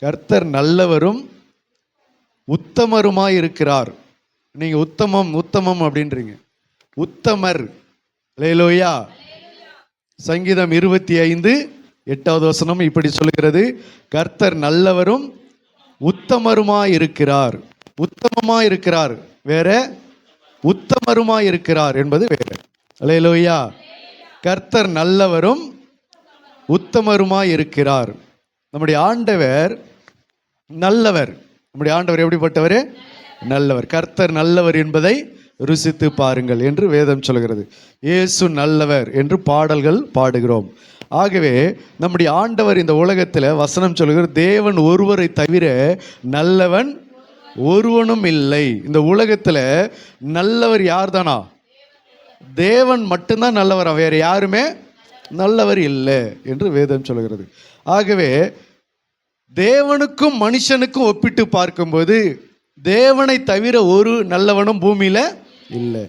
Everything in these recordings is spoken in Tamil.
கர்த்தர் நல்லவரும் உத்தமருமாய் இருக்கிறார். நீங்க உத்தமம் உத்தமம் அப்படின்றீங்க. உத்தமர். அல்லேலூயா. சங்கீதம் 25:8 இப்படி சொல்லுகிறது, கர்த்தர் நல்லவரும் உத்தமருமாய் இருக்கிறார். உத்தமமாய் இருக்கிறார் வேற, உத்தமருமாய் இருக்கிறார் என்பது வேற. அல்லேலூயா. கர்த்தர் நல்லவரும் உத்தமருமாய் இருக்கிறார். நம்முடைய ஆண்டவர் நல்லவர். நம்முடைய ஆண்டவர் எப்படிப்பட்டவர்? நல்லவர். கர்த்தர் நல்லவர் என்பதை ருசித்து பாருங்கள் என்று வேதம் சொல்கிறது. இயேசு நல்லவர் என்று பாடல்கள் பாடுகிறோம். ஆகவே நம்முடைய ஆண்டவர் இந்த உலகத்தில் வசனம் சொல்கிற தேவன் ஒருவரை தவிர நல்லவன் ஒருவனும் இல்லை. இந்த உலகத்தில் நல்லவர் யார் தானா? தேவன் மட்டும்தான் நல்லவர், வேறு யாருமே நல்லவர் இல்லை என்று வேதம் சொல்கிறது. ஆகவே தேவனுக்கும் மனுஷனுக்கும் ஒப்பிட்டு பார்க்கும்போது தேவனை தவிர ஒரு நல்லவனும் பூமியில இல்லை.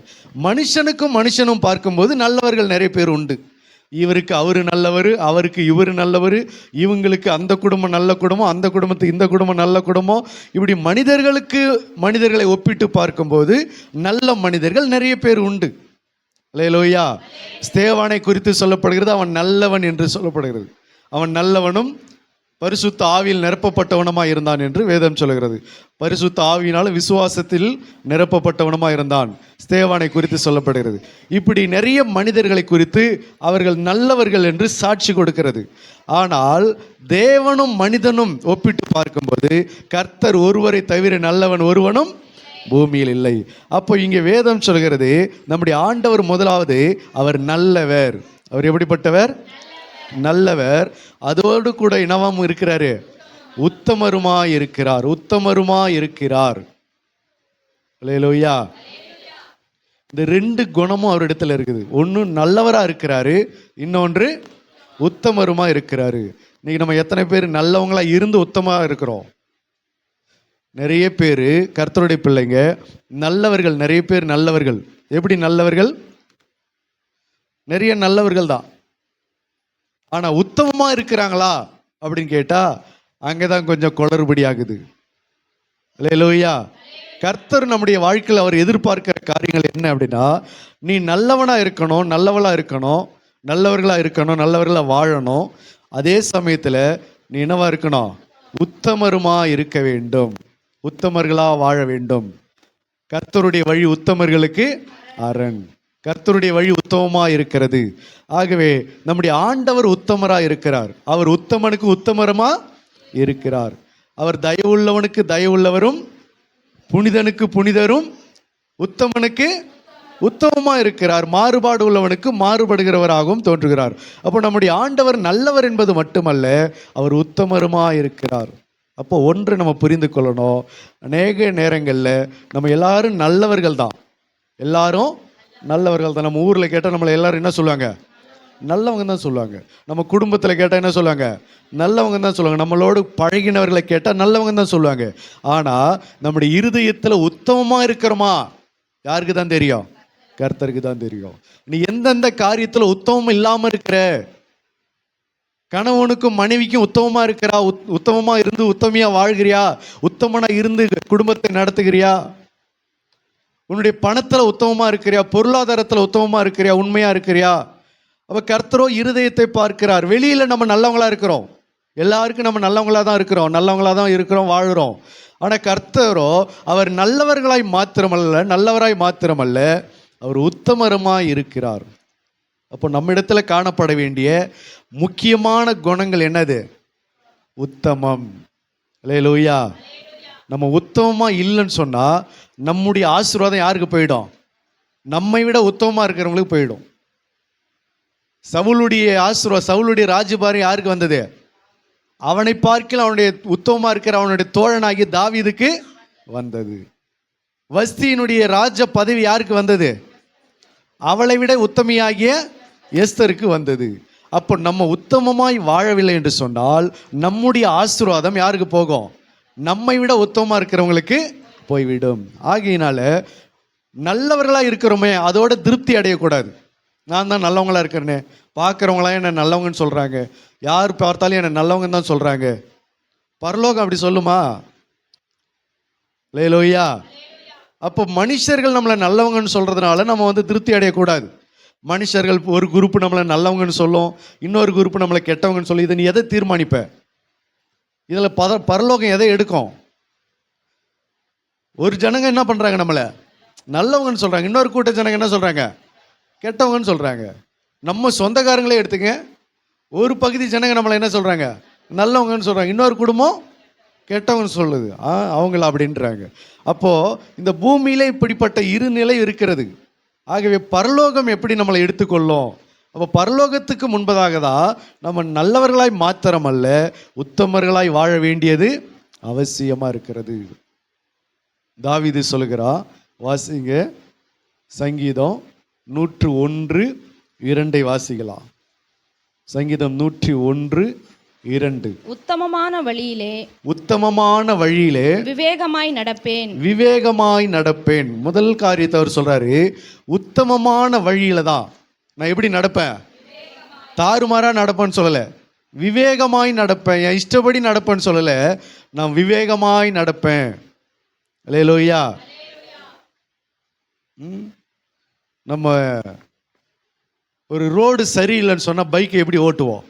மனுஷனுக்கும் மனுஷனும் பார்க்கும்போது நல்லவர்கள் நிறைய பேர் உண்டு. இவருக்கு அவரு நல்லவர், அவருக்கு இவர் நல்லவர், இவங்களுக்கு அந்த குடும்பம் நல்ல குடும்பம், அந்த குடும்பத்துக்கு இந்த குடும்பம் நல்ல குடும்பம். இப்படி மனிதர்களை ஒப்பிட்டு பார்க்கும்போது நல்ல மனிதர்கள் நிறைய பேர் உண்டு. அல்லேலூயா. ஸ்தேவானை குறித்து சொல்லப்படுகிறது, அவன் நல்லவன் என்று சொல்லப்படுகிறது. அவன் நல்லவனும் பரிசுத்த ஆவியில் நிரப்பப்பட்டவனமாய் இருந்தான் என்று வேதம் சொல்கிறது. பரிசுத்த ஆவியினால் விசுவாசத்தில் நிரப்பப்பட்டவனமாய் இருந்தான். ஸ்தேவானை குறித்து சொல்லப்படுகிறது. இப்படி நிறைய மனிதர்களை குறித்து அவர்கள் நல்லவர்கள் என்று சாட்சி கொடுக்கிறது. ஆனால் தேவனும் மனிதனும் ஒப்பிட்டு பார்க்கும்போது கர்த்தர் ஒருவரை தவிர நல்லவன் ஒருவனும் பூமியில் இல்லை. அப்போ இங்கே வேதம் சொல்கிறது, நம்முடைய ஆண்டவர் முதலாவது அவர் நல்லவர். அவர் எப்படிப்பட்டவர்? நல்லவர். அதோடு கூட இனவாம் இருக்கிறாரு, உத்தமருமாய் இருக்கிறார். உத்தமருமாய் இருக்கிறார். அல்லேலூயா. இந்த ரெண்டு குணமும் அவரிடத்துல இருக்குது. ஒன்று நல்லவரா இருக்கிறாரு, இன்னொன்று உத்தமருமா இருக்கிறாரு. இன்னைக்கு நம்ம எத்தனை பேர் நல்லவங்களா இருந்து உத்தமா இருக்கிறோம்? நிறைய பேர் கர்த்தருடைய பிள்ளைங்க நல்லவர்கள், நிறைய பேர் நல்லவர்கள். எப்படி நல்லவர்கள்? நிறைய நல்லவர்கள் தான். ஆனா உத்தமமா இருக்கிறாங்களா அப்படின்னு கேட்டா அங்கதான் கொஞ்சம் குளறுபடி ஆகுது. அல்லேலூயா. கர்த்தர் நம்முடைய வாழ்க்கையில் அவர் எதிர்பார்க்கிற காரியங்கள் என்ன அப்படின்னா, நீ நல்லவனா இருக்கணும், நல்லவளா இருக்கணும், நல்லவர்களா இருக்கணும், நல்லவர்களா வாழணும். அதே சமயத்துல நீ என்னவா இருக்கணும்? உத்தமருமா இருக்க வேண்டும், உத்தமர்களா வாழ வேண்டும். கர்த்தருடைய வழி உத்தமர்களுக்கு அரண். கர்த்தருடைய வழி உத்தமமா இருக்கிறது. ஆகவே நம்முடைய ஆண்டவர் உத்தமரா இருக்கிறார். அவர் உத்தமனுக்கு உத்தமரமா இருக்கிறார். அவர் தயவுள்ளவனுக்கு தயவுள்ளவரும், புனிதனுக்கு புனிதரும், உத்தமனுக்கு உத்தமமா இருக்கிறார். மாறுபாடு உள்ளவனுக்கு மாறுபடுகிறவராகவும் தோன்றுகிறார். அப்போ நம்முடைய ஆண்டவர் நல்லவர் என்பது மட்டுமல்ல, அவர் உத்தமருமா இருக்கிறார். அப்போ ஒன்று நம்ம புரிந்து கொள்ளணும், அநேக நேரங்களில் நம்ம எல்லாரும் நல்லவர்கள் தான். எல்லாரும் நல்லவர்கள் தான். நம்ம ஊரில் கேட்டால் நம்மளை எல்லாரும் என்ன சொல்லுவாங்க? நல்லவங்க தான் சொல்லுவாங்க. நம்ம குடும்பத்தில் கேட்டால் என்ன சொல்லுவாங்க? நல்லவங்க தான் சொல்லுவாங்க. நம்மளோடு பழகினவர்களை கேட்டால் நல்லவங்க தான் சொல்லுவாங்க. ஆனால் நம்முடைய இருதயத்தில் உத்தமமாக இருக்கிறோமா யாருக்கு தான் தெரியும்? கர்த்தருக்கு தான் தெரியும். நீ எந்தெந்த காரியத்தில் உத்தமம் இல்லாமல் இருக்கிற, கணவனுக்கும் மனைவிக்கும் உத்தமமா இருக்கிறா, உத்தமமா இருந்து உத்தமையா வாழ்கிறியா, உத்தமனா இருந்து குடும்பத்தை நடத்துகிறியா, உன்னுடைய பணத்துல உத்தமமா இருக்கிறியா, பொருளாதாரத்துல உத்தமமா இருக்கிறியா, உண்மையா இருக்கிறியா? அப்ப கர்த்தரோ இருதயத்தை பார்க்கிறார். வெளியில நம்ம நல்லவங்களா இருக்கிறோம், எல்லாருக்கும் நம்ம நல்லவங்களா தான் இருக்கிறோம், நல்லவங்களா தான் இருக்கிறோம், வாழுறோம். ஆனா கர்த்தரோ அவர் நல்லவர்களாய் மாத்திரமல்ல, அவர் உத்தமருமாய் இருக்கிறார். அப்போ நம்ம இடத்துல காணப்பட வேண்டிய முக்கியமான குணங்கள் என்னது? உத்தமம். அல்லேலூயா. நம்ம உத்தமமா இல்லைன்னு சொன்னா நம்முடைய ஆசீர்வாதம் யாருக்கு போயிடும்? நம்மை விட உத்தமமா இருக்கிறவங்களுக்கு போயிடும். சவுலுடைய ஆசீர்வாதம், சவுலுடைய ராஜ்யபாரம் யாருக்கு வந்தது? அவனை பார்க்கல அவனுடைய உத்தமமா இருக்கிற அவனுடைய தோழனாகிய தாவீதுக்கு வந்தது. வஸ்தியினுடைய ராஜ பதவி யாருக்கு வந்தது? அவளை விட உத்தமியாகிய எஸ்தருக்கு வந்தது. அப்போ நம்ம உத்தமமாய் வாழவில்லை என்று சொன்னால் நம்முடைய ஆசீர்வாதம் யாருக்கு போகும்? நம்மை விட உத்தமமா இருக்கிறவங்களுக்கு போய்விடும். ஆகையினால நல்லவர்களா இருக்கிறோமே அதோட திருப்தி அடையக்கூடாது. நான் தான் நல்லவங்களா இருக்கிறேனே, பார்க்குறவங்களாம் என்ன நல்லவங்கன்னு சொல்றாங்க, யார் பார்த்தாலும் என்ன நல்லவங்கன்னு தான் சொல்றாங்க, பரலோகம் அப்படி சொல்லுமா? லேலோயா. அப்போ மனுஷர்கள் நம்மளை நல்லவங்கன்னு சொல்றதுனால நம்ம திருப்தி அடையக்கூடாது. மனுஷர்கள் ஒரு குரூப் நம்மளை நல்லவங்கன்னு சொல்லும், இன்னொரு குரூப் நம்மளை கெட்டவங்கன்னு சொல்லி, இதை நீ எதை தீர்மானிப்ப? இதில் பரலோகம் எதை எடுக்கும்? ஒரு ஜனங்க என்ன பண்றாங்க, நம்மளை நல்லவங்கன்னு சொல்றாங்க, இன்னொரு கூட்ட ஜனங்க என்ன சொல்றாங்க, கெட்டவங்கன்னு சொல்றாங்க. நம்ம சொந்தக்காரங்களே எடுத்துங்க, ஒரு பகுதி ஜனங்க நம்மளை என்ன சொல்றாங்க, நல்லவங்கன்னு சொல்றாங்க, இன்னொரு குடும்பம் கெட்டவங்கன்னு சொல்லுது, அவங்கள அப்படின்றாங்க. அப்போ இந்த பூமியில இப்படிப்பட்ட இரு நிலை இருக்கிறது. ஆகவே பரலோகம் எப்படி நம்மளை எடுத்துக்கொள்ளும்? அப்போ பரலோகத்துக்கு முன்பதாக தான் நம்ம நல்லவர்களாய் மாத்திரம் அல்ல, உத்தமர்களாய் வாழ வேண்டியது அவசியமா இருக்கிறது. தாவீது சொல்லுகிறா, வாசிங்க சங்கீதம் 101:2 வாசிக்கலாம். சங்கீதம் 101:2. உத்தமமான வழியிலே விவேகமாய் நடப்பேன். முதல் காரியத்தை அவர் சொல்றாரு, உத்தமமான வழியில தான் நான் எப்படி நடப்பேன்? தாறுமாறா நடப்பேன்னு சொல்லல, விவேகமாய் நடப்பேன். என் இஷ்டப்படி நடப்பேன்னு சொல்லல, நான் விவேகமாய் நடப்பேன். அல்லேலூயா. நம்ம ஒரு ரோடு சரியில்லைன்னு சொன்னா பைக்கை எப்படி ஓட்டுவோம்?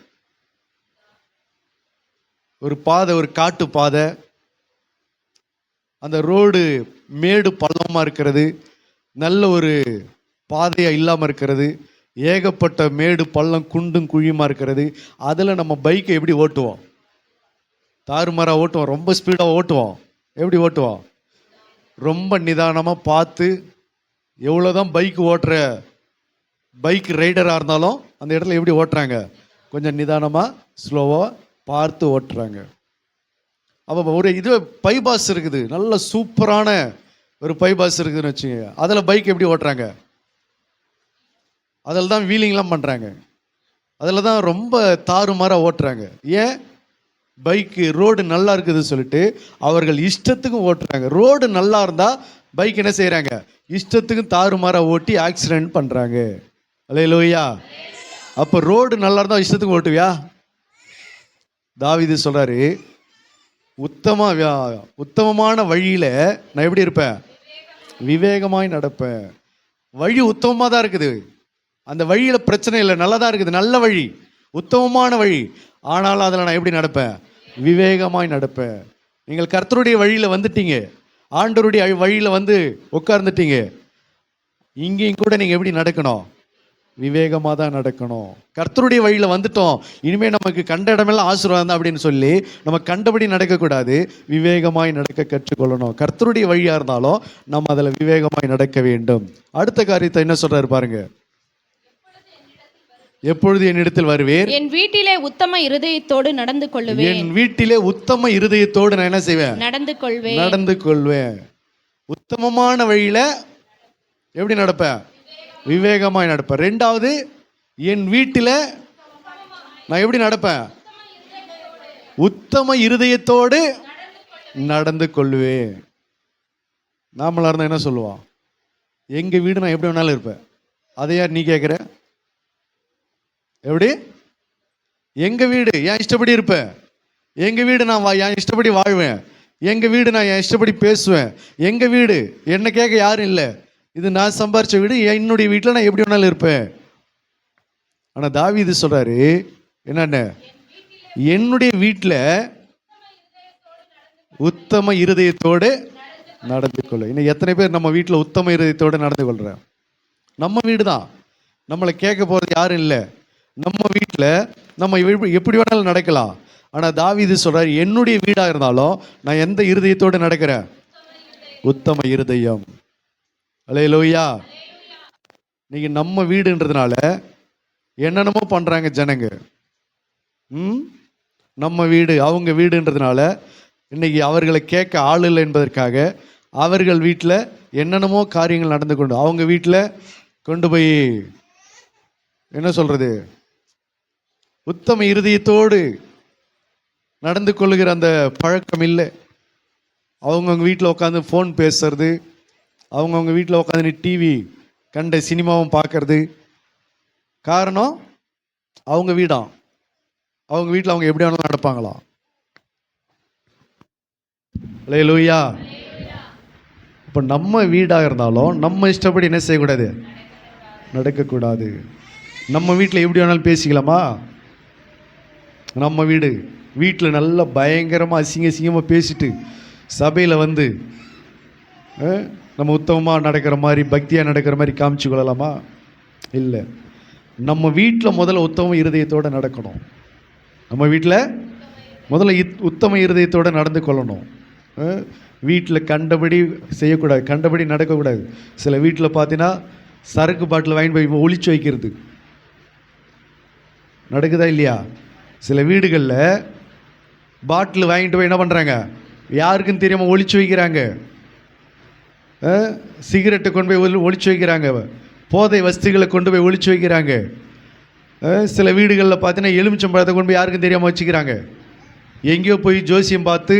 ஒரு பாதை, ஒரு காட்டு பாதை, அந்த ரோடு மேடு பள்ளமா இருக்கிறது, நல்ல ஒரு பாதையா இல்லாம இருக்கிறது, ஏகப்பட்ட மேடு பள்ளம் குண்டும் குழியுமா இருக்கிறது. அதில் நம்ம பைக்கை எப்படி ஓட்டுவோம்? தாறுமாறா ஓட்டுவோம், ரொம்ப ஸ்பீடாக ஓட்டுவோம். எப்படி ஓட்டுவோம்? ரொம்ப நிதானமாக பார்த்து. எவ்வளோதான் பைக் ஓட்டுற பைக் ரைடராக இருந்தாலும் அந்த இடத்துல எப்படி ஓட்டுறாங்க? கொஞ்சம் நிதானமாக ஸ்லோவாக பார்த்து ஓட்டுறாங்க. அப்போ ஒரு இது பைபாஸ் இருக்குது, நல்ல சூப்பரான ஒரு பைபாஸ் இருக்குதுன்னு வச்சுங்க, அதில் பைக் எப்படி ஓட்டுறாங்க? அதில் தான் வீலிங்லாம் பண்ணுறாங்க, அதில் தான் ரொம்ப தாறுமாறாக ஓட்டுறாங்க. ஏன்? பைக்கு ரோடு நல்லா இருக்குது சொல்லிட்டு அவர்கள் இஷ்டத்துக்கும் ஓட்டுறாங்க. ரோடு நல்லா இருந்தால் பைக் என்ன செய்கிறாங்க? இஷ்டத்துக்கும் தாறுமாறாக ஓட்டி ஆக்சிடென்ட் பண்ணுறாங்க. அல்லேலூயா. அப்போ ரோடு நல்லா இருந்தால் இஷ்டத்துக்கும் ஓட்டுவியா? தாவீது சொல்றாரு, உத்தமமான வழியில நான் எப்படி இருப்பேன்? விவேகமாய் நடப்பேன். வழி உத்தமமாக தான் இருக்குது, அந்த வழியில பிரச்சனை இல்லை, நல்லா தான் இருக்குது, நல்ல வழி, உத்தமமான வழி. ஆனாலும் அதில் நான் எப்படி நடப்பேன்? விவேகமாய் நடப்பேன். நீங்கள் கர்த்தருடைய வழியில வந்துட்டீங்க, ஆண்டவருடைய வழியில உட்கார்ந்துட்டீங்க, இங்கேயும் கூட நீங்க எப்படி நடக்கணும்? விவேகமாக தான் நடக்கணும். கர்த்தருடைய வழியில் வந்துட்டோம், இனிமேல் நமக்கு கண்ட இடமெல்லாம் ஆசீர்வாதம் தான் அப்படின்னு சொல்லி நம்ம கண்டபடி நடக்கக்கூடாது, விவேகமாய் நடக்க கற்றுக்கொள்ளணும். கர்த்தருடைய வழியாக இருந்தாலும் நம்ம அதில் விவேகமாய் நடக்க வேண்டும். அடுத்த காரியத்தை என்ன சொல்றாரு பாருங்க, எப்பொழுது என்னிடத்தில் வருவேன், என் வீட்டிலே உத்தம இருதயத்தோடு நடந்து கொள்வேன். என் வீட்டிலே உத்தம இருதயத்தோடு நான் என்ன செய்வேன்? நடந்து கொள்வேன். உத்தமமான வழியில எப்படி நடப்பேன்? விவேகமாய் நடப்பேன். ரெண்டாவது, என் வீட்டில் நான் எப்படி நடப்பேன்? உத்தம இருதயத்தோடு நடந்து கொள்வேன். நாமளா இருந்தா என்ன சொல்லுவோம்? எங்க வீடு நான் எப்படி வேணாலும் இருப்பேன். அதை யார் நீ கேட்குற? எப்படி? எங்க வீடு என் இஷ்டப்படி இருப்பேன், எங்க வீடு நான் என் இஷ்டப்படி வாழ்வேன், எங்க வீடு நான் என் இஷ்டப்படி பேசுவேன், எங்க வீடு என்ன கேட்க யாரும் இல்லை, இது நான் சம்பாரிச்ச வீடு, என்னுடைய வீட்டில் நான் எப்படி வேணாலும் இருப்பேன். ஆனால் தாவீது சொல்றாரு என்னென்ன, என்னுடைய வீட்டில் உத்தம இருதயத்தோடு நடந்து கொள்ள. இன்னும் எத்தனை பேர் நம்ம வீட்டில் உத்தம இருதயத்தோடு நடந்து கொள்கிறேன்? நம்ம வீடு தான், நம்மளை கேட்க போகிறது யாரும் இல்லை. நம்ம வீட்டில் நம்ம எப்படி வேணாலும் நடக்கலாம். ஆனால் தாவீது சொல்றாரு, என்னுடைய வீடாக இருந்தாலும் நான் எந்த இருதயத்தோடு நடக்கிறேன்? உத்தம இருதயம். அல்லேலூயா. நீங்க நம்ம வீடுன்றதுனால என்னென்னமோ பண்றாங்க ஜனங்க. நம்ம வீடு அவங்க வீடுன்றதுனால இன்னைக்கு அவர்களை கேட்க ஆள் இல்லை என்பதற்காக அவர்கள் வீட்டில் என்னென்னமோ காரியங்கள் நடந்து கொண்டு அவங்க வீட்டில் கொண்டு போய் என்ன சொல்றது, உத்தம இருதயத்தோடு நடந்து கொள்ளுகிற அந்த பழக்கம் இல்லை. அவங்கவுங்க வீட்டில் உட்காந்து ஃபோன் பேசுறது, அவங்கவுங்க வீட்டில் உட்காந்து டிவி கண்ட சினிமாவும் பார்க்கறது. காரணம், அவங்க வீடாம், அவங்க வீட்டில் அவங்க எப்படி வேணாலும் நடப்பாங்களாம். அல்லேலூயா. இப்போ நம்ம வீடாக இருந்தாலும் நம்ம இஷ்டப்படி என்ன செய்யக்கூடாது, நடக்கக்கூடாது. நம்ம வீட்டில் எப்படி வேணாலும் பேசிக்கலாமா? நம்ம வீட்டில் நல்லா பயங்கரமாக அசிங்கமாக பேசிட்டு சபையில் வந்து நம்ம உத்தமமாக நடக்கிற மாதிரி பக்தியாக நடக்கிற மாதிரி காமிச்சு கொள்ளலாமா? இல்லை. நம்ம வீட்டில் முதல்ல உத்தம இருதயத்தோடு நடக்கணும். நம்ம வீட்டில் முதல்ல உத்தம இருதயத்தோடு நடந்து கொள்ளணும். வீட்டில் கண்டபடி செய்யக்கூடாது, கண்டபடி நடக்கக்கூடாது. சில வீட்டில் பார்த்தீங்கன்னா சரக்கு பாட்டில் வாங்கி போய் ஒளிச்சு வைக்கிறது நடக்குதா இல்லையா? சில வீடுகளில் பாட்டில் வாங்கிட்டு போய் என்ன பண்ணுறாங்க, யாருக்குன்னு தெரியாமல் ஒளிச்சு வைக்கிறாங்க. சிகரெட்டை கொண்டு போய் ஒளிச்சு வைக்கிறாங்க, போதை வஸ்துகளை கொண்டு போய் ஒளிச்சு வைக்கிறாங்க. சில வீடுகளில் பார்த்தீங்கன்னா எலுமிச்சம்பழத்தை கொண்டு போய் யாருக்கும் தெரியாமல் வச்சுக்கிறாங்க. எங்கேயோ போய் ஜோசியம் பார்த்து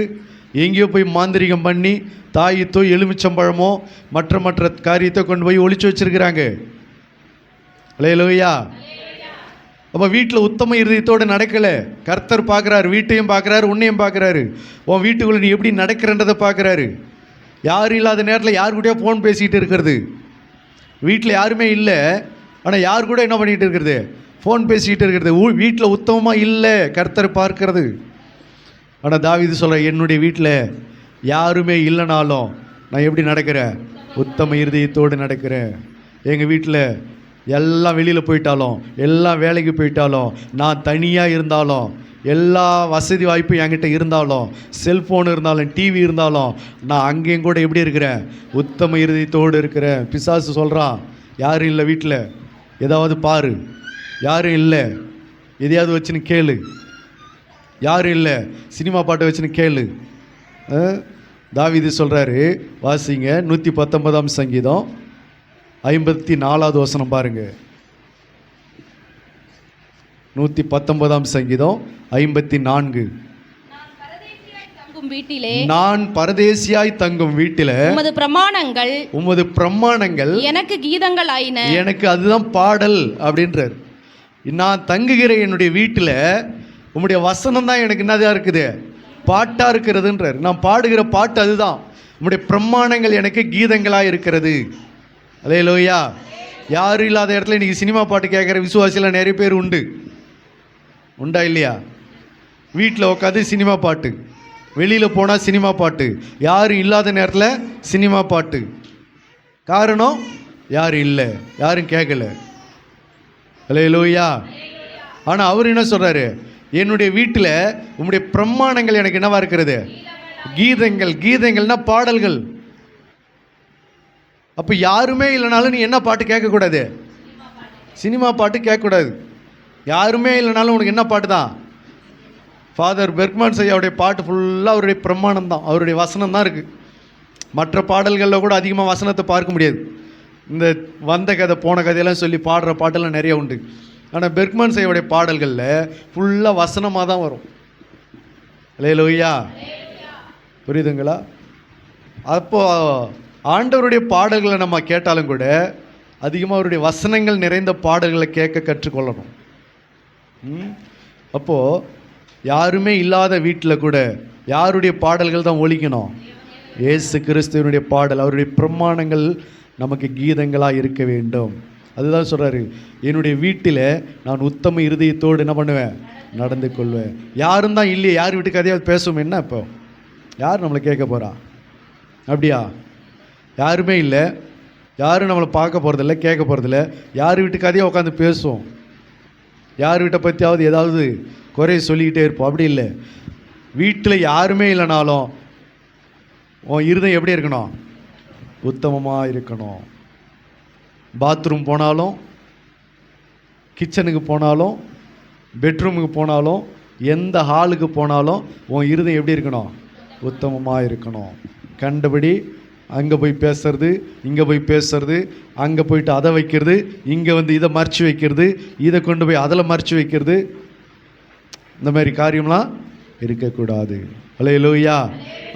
எங்கேயோ போய் மாந்திரிகம் பண்ணி தாயத்தோ எலுமிச்சம்பழமோ மற்ற காரியத்தை கொண்டு போய் ஒளிச்சு வச்சிருக்கிறாங்க. அல்லேலூயா. அப்போ வீட்டில் உத்தம இருதயத்தோடு நடக்கலை. கர்த்தர் பார்க்குறாரு, வீட்டையும் பார்க்குறாரு, உன்னையும் பார்க்குறாரு. உன் வீட்டுக்குள்ளே நீ எப்படி நடக்கிறன்றதை பார்க்குறாரு. யாரும் இல்லாத நேரத்தில் யார் கூடயோ ஃபோன் பேசிகிட்டு இருக்கிறது. வீட்டில் யாருமே இல்லை, ஆனால் யார் கூட என்ன பண்ணிகிட்டு இருக்கிறது, ஃபோன் பேசிக்கிட்டு இருக்கிறது. வீட்டில் உத்தமமாக இல்லை, கர்த்தர் பார்க்கறது. ஆனால் தாவீது சொல்கிற, என்னுடைய வீட்டில் யாருமே இல்லைனாலும் நான் எப்படி நடக்கிறேன், உத்தம இருதயத்தோடு நடக்கிறேன். எங்கள் வீட்டில் எல்லாம் வெளியில் போயிட்டாலும், எல்லாம் வேலைக்கு போயிட்டாலும், நான் தனியாக இருந்தாலும், எல்லா வசதி வாய்ப்பும் என்கிட்ட இருந்தாலும், செல்ஃபோன் இருந்தாலும், டிவி இருந்தாலும், நான் அங்கேயும் கூட எப்படி இருக்கிறேன், உத்தம இருதயத்தோடு இருக்கிறேன். பிசாசு சொல்கிறான், யாரும் இல்லை வீட்டில், ஏதாவது பாரு, யாரும் இல்லை, எதையாவது வச்சுன்னு கேளு, யாரும் இல்லை, சினிமா பாட்டை வச்சுன்னு கேளு. தாவீது சொல்கிறாரு, வாசிங்க 119 சங்கீதம் 54வது வசனம் பாருங்க. 119 சங்கீதம் 54. நான் பரதேசியாய் தங்கும் வீட்டிலே உமது பிரமாணங்கள் எனக்கு கீதங்கள் ஆயின. எனக்கு அதுதான் பாடல் அப்படின்றார். நான் தங்குகிற என்னுடைய வீட்டில் உம்முடைய வசனம் தான் எனக்கு என்னதாக இருக்குது, பாட்டாக இருக்கிறதுன்றார். நான் பாடுகிற பாட்டு அதுதான். உம்முடைய பிரமாணங்கள் எனக்கு கீதங்களாக இருக்கிறது. அல்லேலூயா. யாரும் இல்லாத இடத்துல இன்றைக்கி சினிமா பாட்டு கேட்குற விசுவாசியில் நிறைய பேர் உண்டா இல்லையா? வீட்டில் உட்காந்து சினிமா பாட்டு, வெளியில் போனால் சினிமா பாட்டு, யாரும் இல்லாத நேரத்தில் சினிமா பாட்டு. காரணம், யாரும் இல்லை, யாரும் கேட்கல. அல்லேலூயா. ஆனால் அவர் என்ன சொல்கிறாரு, என்னுடைய வீட்டில் உம்முடைய பிரமாணங்கள் எனக்கு என்னவா இருக்கிறது, கீதங்கள். கீதங்கள்னா பாடல்கள். அப்போ யாருமே இல்லைனாலும் நீ என்ன பாட்டு கேட்கக்கூடாது, சினிமா பாட்டு கேட்கக்கூடாது. யாருமே இல்லைனாலும் உனக்கு என்ன பாட்டு தான், ஃபாதர் பெர்க்மன்ஸ் ஐயாவுடைய பாட்டு ஃபுல்லாக அவருடைய பிரமாணம் தான், அவருடைய வசனம் தான் இருக்குது. மற்ற பாடல்களில் கூட அதிகமாக வசனத்தை பார்க்க முடியாது. இந்த வந்த கதை போன கதையெல்லாம் சொல்லி பாடுற பாட்டெல்லாம் நிறைய உண்டு. ஆனால் பெர்க்மன்ஸ் ஐயாவுடைய பாடல்களில் ஃபுல்லாக வசனமாக தான் வரும். அல்லேலூயா. புரியுதுங்களா? அப்போது ஆண்டவருடைய பாடல்களை நம்ம கேட்டாலும் கூட அதிகமாக அவருடைய வசனங்கள் நிறைந்த பாடல்களை கேட்க கற்றுக்கொள்ளணும். அப்போது யாருமே இல்லாத வீட்டில் கூட யாருடைய பாடல்கள் தான் ஒலிக்கணும், இயேசு கிறிஸ்துவனுடைய பாடல். அவருடைய பிரமாணங்கள் நமக்கு கீதங்களாக இருக்க வேண்டும். அதுதான் சொல்கிறாரு, என்னுடைய வீட்டில் நான் உத்தம இருதயத்தோடு என்ன பண்ணுவேன், நடந்து கொள்வேன். யாரும் தான் இல்லையே, யார் வீட்டுக்கு அதையாவது பேசுவோம் என்ன? இப்போ யார் நம்மளை கேட்க போகிறா? அப்படியா? யாருமே இல்லை, யாரும் நம்மளை பார்க்க போகிறதில்ல, கேட்க போகிறதில்ல. யார் வீட்டுக்கு அதையே உட்காந்து பேசுவோம், யார் வீட்டை பற்றியாவது ஏதாவது குறைய சொல்லிக்கிட்டே இருப்போம். அப்படி இல்லை. வீட்டில் யாருமே இல்லைனாலும் உன் இருதயம் எப்படி இருக்கணும், உத்தமமாக இருக்கணும். பாத்ரூம் போனாலும், கிச்சனுக்கு போனாலும், பெட்ரூமுக்கு போனாலும், எந்த ஹாலுக்கு போனாலும் உன் இருதயம் எப்படி இருக்கணும், உத்தமமாக இருக்கணும். கண்டபடி அங்கே போய் பேசுறது, இங்கே போய் பேசுறது, அங்கே போயிட்டு அதை வைக்கிறது, இங்கே வந்து இதை மறைச்சி வைக்கிறது, இதை கொண்டு போய் அதில் மறைச்சி வைக்கிறது, இந்த மாதிரி காரியம்லாம் இருக்கக்கூடாது. அல்லேலூயா.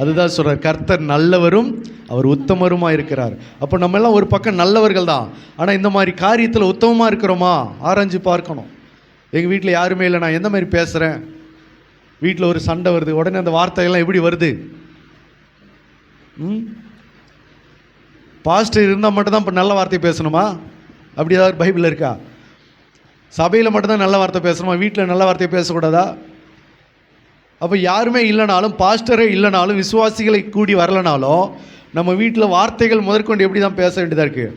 அதுதான் சொல்கிறார், கர்த்தர் நல்லவரும் அவர் உத்தமருமாக இருக்கிறார். அப்போ நம்ம எல்லாம் ஒரு பக்கம் நல்லவர்கள் தான், ஆனால் இந்த மாதிரி காரியத்தில் உத்தமமாக இருக்கிறோமா ஆராய்ஞ்சு பார்க்கணும். எங்கள் வீட்டில் யாருமே இல்லை, நான் எந்த மாதிரி பேசுகிறேன், வீட்டில் ஒரு சண்டை வருது, உடனே அந்த வார்த்தைகள்லாம் எப்படி வருது, பாஸ்டர் இருந்தால் மட்டும்தான் இப்போ நல்ல வார்த்தை பேசணுமா? அப்படி ஏதாவது பைபிளில் இருக்கா? சபையில் மட்டும்தான் நல்ல வார்த்தை பேசணுமா? வீட்டில் நல்ல வார்த்தையை பேசக்கூடாதா? அப்போ யாருமே இல்லைனாலும், பாஸ்டரே இல்லைனாலும், விசுவாசிகளை கூடி வரலனாலும், நம்ம வீட்டில் வார்த்தைகள் முதற்கொண்டு எப்படி தான் பேச வேண்டியதாக இருக்குது?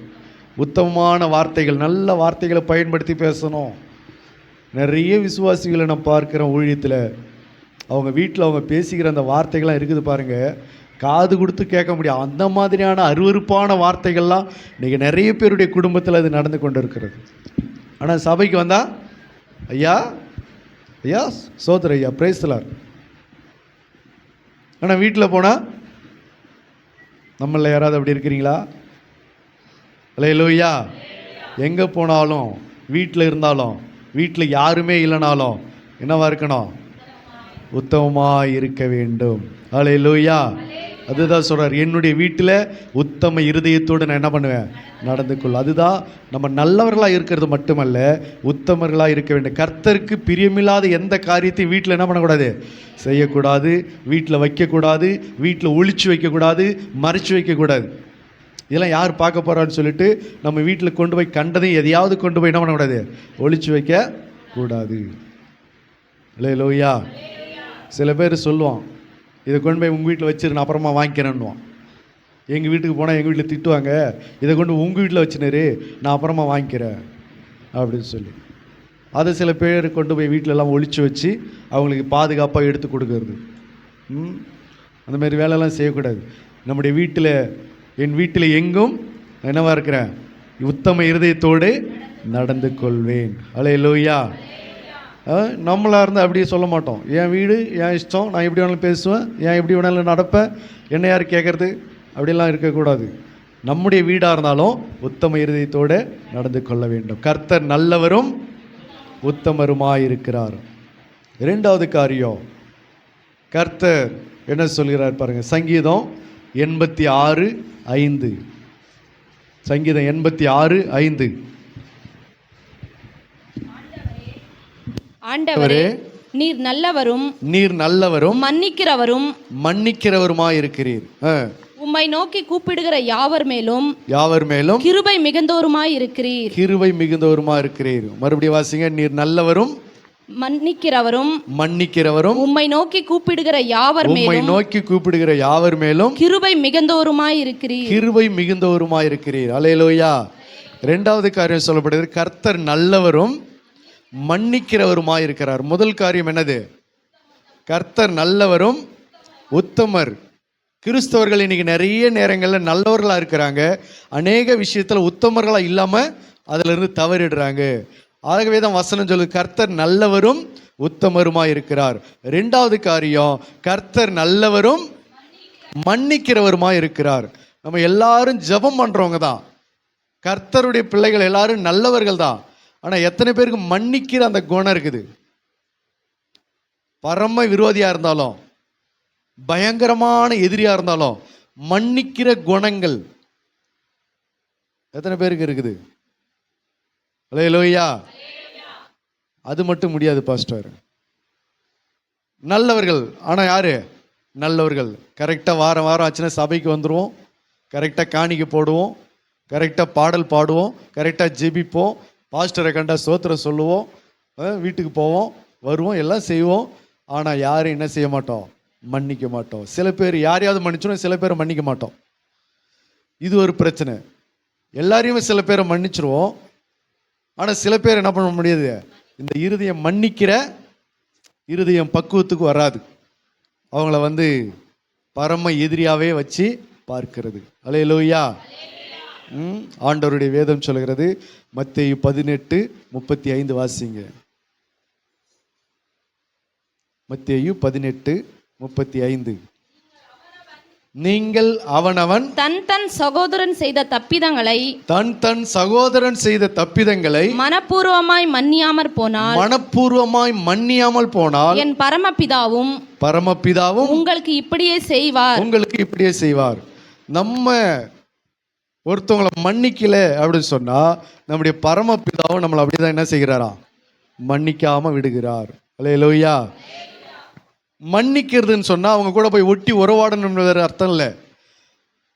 உத்தமமான வார்த்தைகள், நல்ல வார்த்தைகளை பயன்படுத்தி பேசணும். நிறைய விசுவாசிகளை நான் பார்க்குறேன் ஊழியத்தில், அவங்க வீட்டில் அவங்க பேசிக்கிற அந்த வார்த்தைகள்லாம் இருக்குது பாருங்கள், காது கொடுத்து கேட்க முடியும். அந்த மாதிரியான அருவருப்பான வார்த்தைகள்லாம் இன்றைக்கி நிறைய பேருடைய குடும்பத்தில் அது நடந்து கொண்டு இருக்கிறது. ஆனால் சபைக்கு வந்தால் ஐயா ஐயா சோதர ஐயா பிரைஸ்தலார். ஆனால் வீட்டில் போனால் நம்மள யாராவது அப்படி இருக்கிறீங்களா? அல்லேலூயா. எங்கே போனாலும், வீட்டில் இருந்தாலும், வீட்டில் யாருமே இல்லைனாலும் என்னவா இருக்கணும்? உத்தமமாக இருக்க வேண்டும். அல்லேலூயா. அதுதான் சொல்கிறார், என்னுடைய வீட்டில் உத்தம இருதயத்தோடு நான் என்ன பண்ணுவேன்? நடந்து கொள். அதுதான் நம்ம நல்லவர்களாக இருக்கிறது மட்டுமல்ல, உத்தமர்களாக இருக்க வேண்டும். கர்த்தருக்கு பிரியமில்லாத எந்த காரியத்தையும் வீட்டில் என்ன பண்ணக்கூடாது? செய்யக்கூடாது. வீட்டில் வைக்கக்கூடாது. வீட்டில் ஒளிச்சு வைக்கக்கூடாது, மறைச்சு வைக்கக்கூடாது. இதெல்லாம் யார் பார்க்க போகிறான்னு சொல்லிட்டு நம்ம வீட்டில் கொண்டு போய் கண்டதையும் எதையாவது கொண்டு போய் என்ன பண்ணக்கூடாது? ஒளிச்சு வைக்க கூடாது. அல்லேலூயா. சில பேர் சொல்லுவான், இதை கொண்டு போய் உங்கள் வீட்டில் வச்சிரு, நான் அப்புறமா வாங்கிக்கிறேன்னுவான். எங்கள் வீட்டுக்கு போனால் எங்கள் வீட்டில் திட்டுவாங்க, இதை கொண்டு உங்கள் வீட்டில் வச்சுனாரு, நான் அப்புறமா வாங்கிக்கிறேன் அப்படின்னு சொல்லி. அதை சில பேர் கொண்டு போய் வீட்டிலலாம் ஒளிச்சு வச்சு அவங்களுக்கு பாதுகாப்பாக எடுத்து கொடுக்கறது. அந்த மாதிரி வேலையெல்லாம் செய்யக்கூடாது. நம்முடைய வீட்டில், என் வீட்டில் எங்கும் என்னவா இருக்கிறேன்? உத்தம இருதயத்தோடு நடந்து கொள்வேன். அல்லேலூயா. நம்மளாக இருந்தால் அப்படியே சொல்ல மாட்டோம். என் வீடு, என் இஷ்டம், நான் எப்படி வேணாலும் பேசுவேன், ஏன் எப்படி வேணாலும் நடப்பேன், என்ன யார் கேட்குறது, அப்படிலாம் இருக்கக்கூடாது. நம்முடைய வீடாக இருந்தாலும் உத்தம இருதயத்தோடு நடந்து கொள்ள வேண்டும். கர்த்தர் நல்லவரும் உத்தமருமாயிருக்கிறார். இரண்டாவது காரியம், கர்த்தர் என்ன சொல்கிறார் பாருங்கள். சங்கீதம் 86:5. சங்கீதம் 86:5. ஆண்டவரே, நீர் நல்லவரும் மன்னிக்கிறவருமாயிருக்கிறீர். உம்மை நோக்கி கூப்பிடுகிற யாவர் மேலும் கிருபை மிகுந்தோருமாயிருக்கிறீர். மறுபடியும் வாசிங்க. நீர் நல்லவரும் மன்னிக்கிறவரும் உம்மை நோக்கி கூப்பிடுகிற யாவர் மேலும் கிருபை மிகுந்தோருமாயிருக்கிறீர். அல்லேலூயா. இரண்டாவது காரியம் சொல்லப்படுகிறது, கர்த்தர் நல்லவரும் மன்னிக்கிறவருமாயிருக்கிறார். முதல் காரியம் என்னது? கர்த்தர் நல்லவரும் உத்தமர். கிறிஸ்தவர்கள் இன்னைக்கு நிறைய நேரங்களில் நல்லவர்களாக இருக்கிறாங்க, அநேக விஷயத்தில் உத்தமர்களாக இல்லாமல் அதிலிருந்து தவறிடுறாங்க. ஆகவே தான் வசனம் சொல்லுது, கர்த்தர் நல்லவரும் உத்தமருமாய் இருக்கிறார். ரெண்டாவது காரியம், கர்த்தர் நல்லவரும் மன்னிக்கிறவருமாய் இருக்கிறார். நம்ம எல்லாரும் ஜெபம் பண்ணுறவங்க தான், கர்த்தருடைய பிள்ளைகள் எல்லாரும் நல்லவர்கள் தான். ஆனால் எத்தனை பேருக்கு மன்னிக்கிற அந்த குணம் இருக்குது? பரம விரோதியாக இருந்தாலும், பயங்கரமான எதிரியாக இருந்தாலும், மன்னிக்கிற குணங்கள் எத்தனை பேருக்கு இருக்குது? அல்லேலூயா. அது மட்டும் முடியாது பாஸ்டர். நல்லவர்கள், ஆனால் யாரு நல்லவர்கள்? கரெக்டாக வாரம் ஆச்சுன்னா சபைக்கு வந்துடுவோம், கரெக்டாக காணிக்கை போடுவோம், கரெக்டாக பாடல் பாடுவோம், கரெக்டாக ஜெபிப்போம், பாஸ்டரை கண்டா ஸ்தோத்திரம் சொல்லுவோம், வீட்டுக்கு போவோம், வருவோம், எல்லாம் செய்வோம். ஆனால் யாரும் என்ன செய்ய மாட்டோம்? மன்னிக்க மாட்டோம். சில பேர் யாரையாவது மன்னிச்சிடும், சில பேரை மன்னிக்க மாட்டோம். இது ஒரு பிரச்சனை. எல்லாரையுமே சில பேரை மன்னிச்சிருவோம், ஆனால் சில பேர் என்ன பண்ண முடியாது? இந்த இருதயம் மன்னிக்கிற இருதயம் பக்குவத்துக்கு வராது. அவங்கள பரம எதிரியாவே வச்சு பார்க்கிறது. அல்லேலூயா. ஆண்டவருடைய வேதம் சொல்கிறது, மத்தேயு 18:35 வாசிங்க. மத்தேயு 18:35. நீங்கள் அவனவன் தன் சகோதரன் செய்த தப்பிதங்களை மனப்பூர்வமாய் மன்னியாமல் போனால் என் பரமபிதாவும் உங்களுக்கு இப்படியே செய்வார். நம்ம ஒருத்தவங்களை மன்னிக்கல அப்படின்னு சொன்னா நம்முடைய பரமபிதாவும் நம்மளை அப்படிதான் என்ன செய்கிறாரா? மன்னிக்காம விடுகிறார். அல்லேலூயா. மன்னிக்கிறதுன்னு சொன்னா அவங்க கூட போய் ஒட்டி உறவாடணும் அர்த்தம் இல்லை.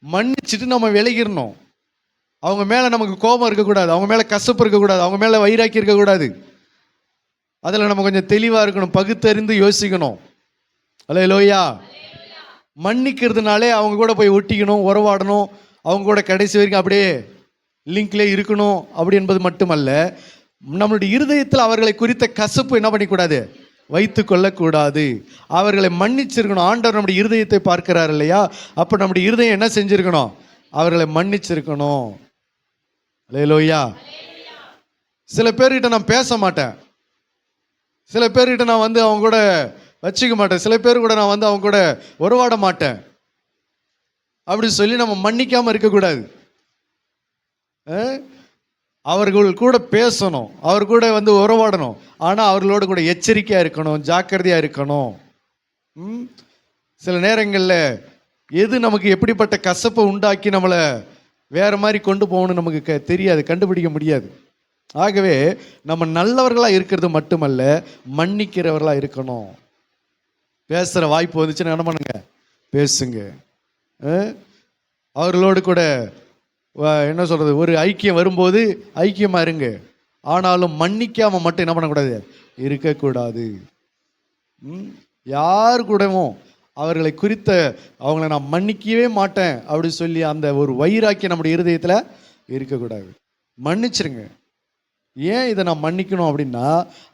மன்னிச்சுட்டு நம்ம விலகிடணும். அவங்க மேலே நமக்கு கோபம் இருக்கக்கூடாது, அவங்க மேலே கசப்பு இருக்கக்கூடாது, அவங்க மேலே வைராக்கி இருக்கக்கூடாது. அதில் நம்ம கொஞ்சம் தெளிவாக இருக்கணும், பகுத்தறிந்து யோசிக்கணும். அல்லேலூயா. மன்னிக்கிறதுனாலே அவங்க கூட போய் ஒட்டிக்கணும், உறவாடணும், அவங்க கூட கடைசி வரைக்கும் அப்படியே லிங்க்லேயே இருக்கணும் அப்படி என்பது மட்டுமல்ல, நம்மளுடைய இருதயத்தில் அவர்களை குறித்த கசப்பு என்ன பண்ணிக்கூடாது, வைத்து கொள்ளக்கூடாது. அவர்களை மன்னிச்சிருக்கணும். ஆண்டவர் நம்முடைய இருதயத்தை பார்க்கிறார் இல்லையா? அப்போ நம்முடைய இருதயம் என்ன செஞ்சிருக்கணும், அவர்களை மன்னிச்சிருக்கணும். அல்லேலூயா. சில பேர்கிட்ட நான் பேச மாட்டேன், சில பேர்கிட்ட நான் அவங்க கூட வச்சுக்க மாட்டேன், சில பேர் கூட நான் அவங்க கூட உறவாட மாட்டேன் அப்படி சொல்லி நம்ம மன்னிக்காமல் இருக்கக்கூடாது. அவர்கள் கூட பேசணும், அவர் கூட உறவாடணும். ஆனால் அவர்களோடு கூட எச்சரிக்கையாக இருக்கணும், ஜாக்கிரதையாக இருக்கணும். சில நேரங்களில் எது நமக்கு எப்படிப்பட்ட கசப்பை உண்டாக்கி நம்மளை வேறு மாதிரி கொண்டு போகணும்னு நமக்கு தெரியாது, கண்டுபிடிக்க முடியாது. ஆகவே நம்ம நல்லவர்களாக இருக்கிறது மட்டுமல்ல, மன்னிக்கிறவர்களாக இருக்கணும். பேசுகிற வாய்ப்பு வந்துச்சுன்னா என்ன பண்ணுங்க, பேசுங்க. அவர்களோடு கூட என்ன சொல்கிறது, ஒரு ஐக்கியம் வரும்போது ஐக்கியமாக இருங்க. ஆனாலும் மன்னிக்காமல் மட்டும் என்ன பண்ணக்கூடாது, இருக்கக்கூடாது. யார் கூடவும் அவர்களை குறித்த அவங்கள நான் மன்னிக்கவே மாட்டேன் அப்படி சொல்லி அந்த ஒரு வைராக்கியம் நம்முடைய இருதயத்தில் இருக்கக்கூடாது. மன்னிச்சிருங்க. ஏன் இதை நான் மன்னிக்கணும் அப்படின்னா,